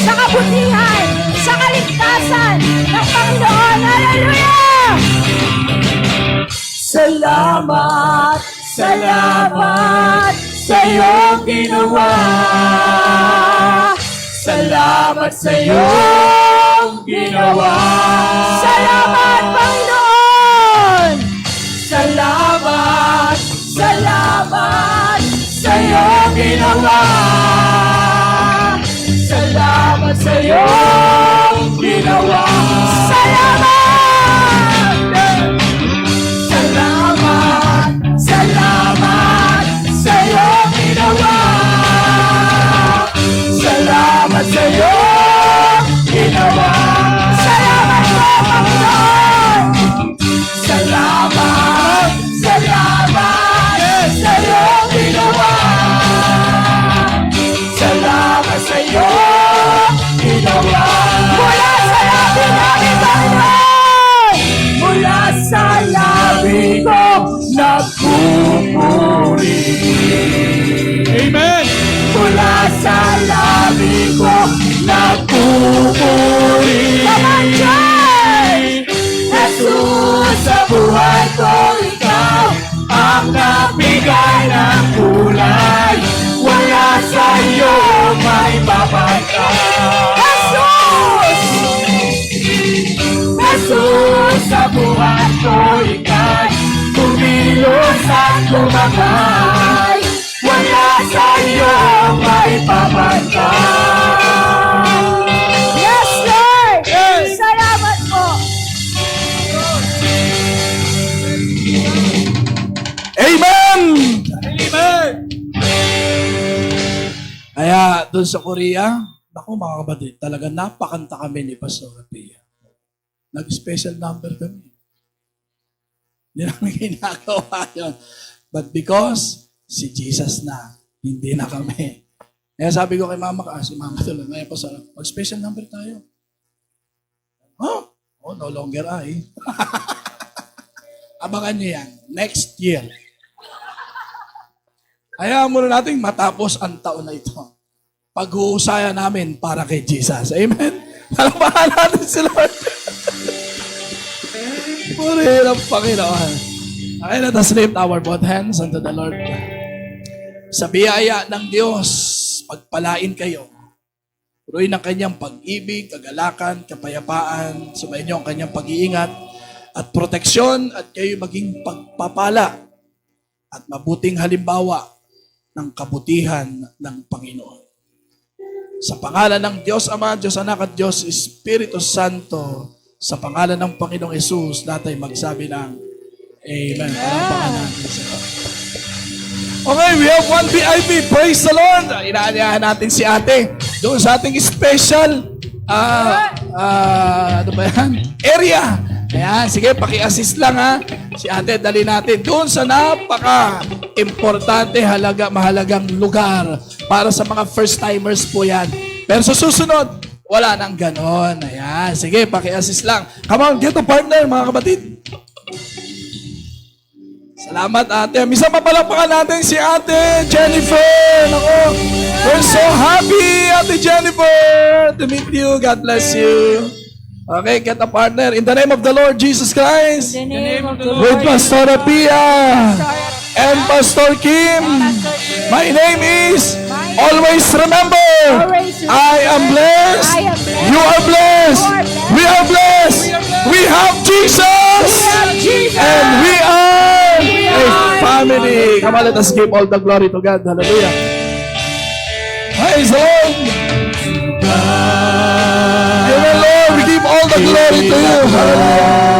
sa kabutihan, sa kaligtasan ng Panginoon. Hallelujah! Salamat, salamat sa iyong ginawa. Salamat sa iyong ginawa. Salamat, Panginoon! Salamat, salamat sa iyong ginawa. Salamat sa iyong ginawa. Salamat! Salamat, salamat sa iyong ginawa. Salamat sa iyong ginawa. Salamat po, Panginoon! Salamat, salamat sa iyong ginawa. Salamat sa iyong ginawa. Mula sa labi namin, Panginoon! Mula sa labi ko nagpupuri. Amen! Mula sa labi ko nagpupuri. Kamanjay! Jesus, sa buhay ko ikaw ang nagbigay ng Kaya doon sa Korea, naku mga kapatid, talaga napakanta kami ni Pastor Pia. Nag-special number kami. Hindi namin ginagawa yun. But because si Jesus na, hindi na kami. Kaya sabi ko kay mama, si mama tuloy, may Pastor, mag-special number tayo. Oh, no longer I. Abangan niyo yan. Next year. Hayaan muna natin matapos ang taon na ito. Pag-uusaya namin para kay Jesus. Amen? Talabahan natin si Lord. Purihin ang Panginoon. Okay, let us lift our both hands unto the Lord. Sa biyaya ng Diyos, pagpalain kayo. Puruin ang kanyang pag-ibig, kagalakan, kapayapaan, sumayin niyo ang kanyang pag-iingat at proteksyon at kayo maging pagpapala at mabuting halimbawa ng kabutihan ng Panginoon. Sa pangalan ng Diyos Ama, Diyos Anak at Diyos Espiritu Santo, sa pangalan ng Panginoong Yesus, natin magsabi ng Amen. Palapakan natin sa Lord. Okay, we have one VIP. Praise the Lord. Inaanyahan natin si ate doon sa ating special ano ba yan? Area. Ayan, sige, paki-assist lang ha. Si ate, dali natin doon sa napaka-importante, mahalagang lugar para sa mga first-timers po yan. Pero sa susunod, wala nang ganon. Ayan, sige, paki-assist lang. Come on, get a partner, mga kapatid. Salamat, ate. Misa papalapakan natin si ate Jennifer. Ako, we're so happy, ate Jennifer, to meet you. God bless you. Okay, get a partner. In the name of the Lord Jesus Christ. In the name of the With Lord. Pastor Pia and Pastor Kim. My name is, always remember, I am blessed. You are blessed. We are blessed. We have Jesus. And we are a family. Come on, let us give all the glory to God. Hallelujah. Praise the Lord. Amen, Lord. We give all the glory to you. Hallelujah.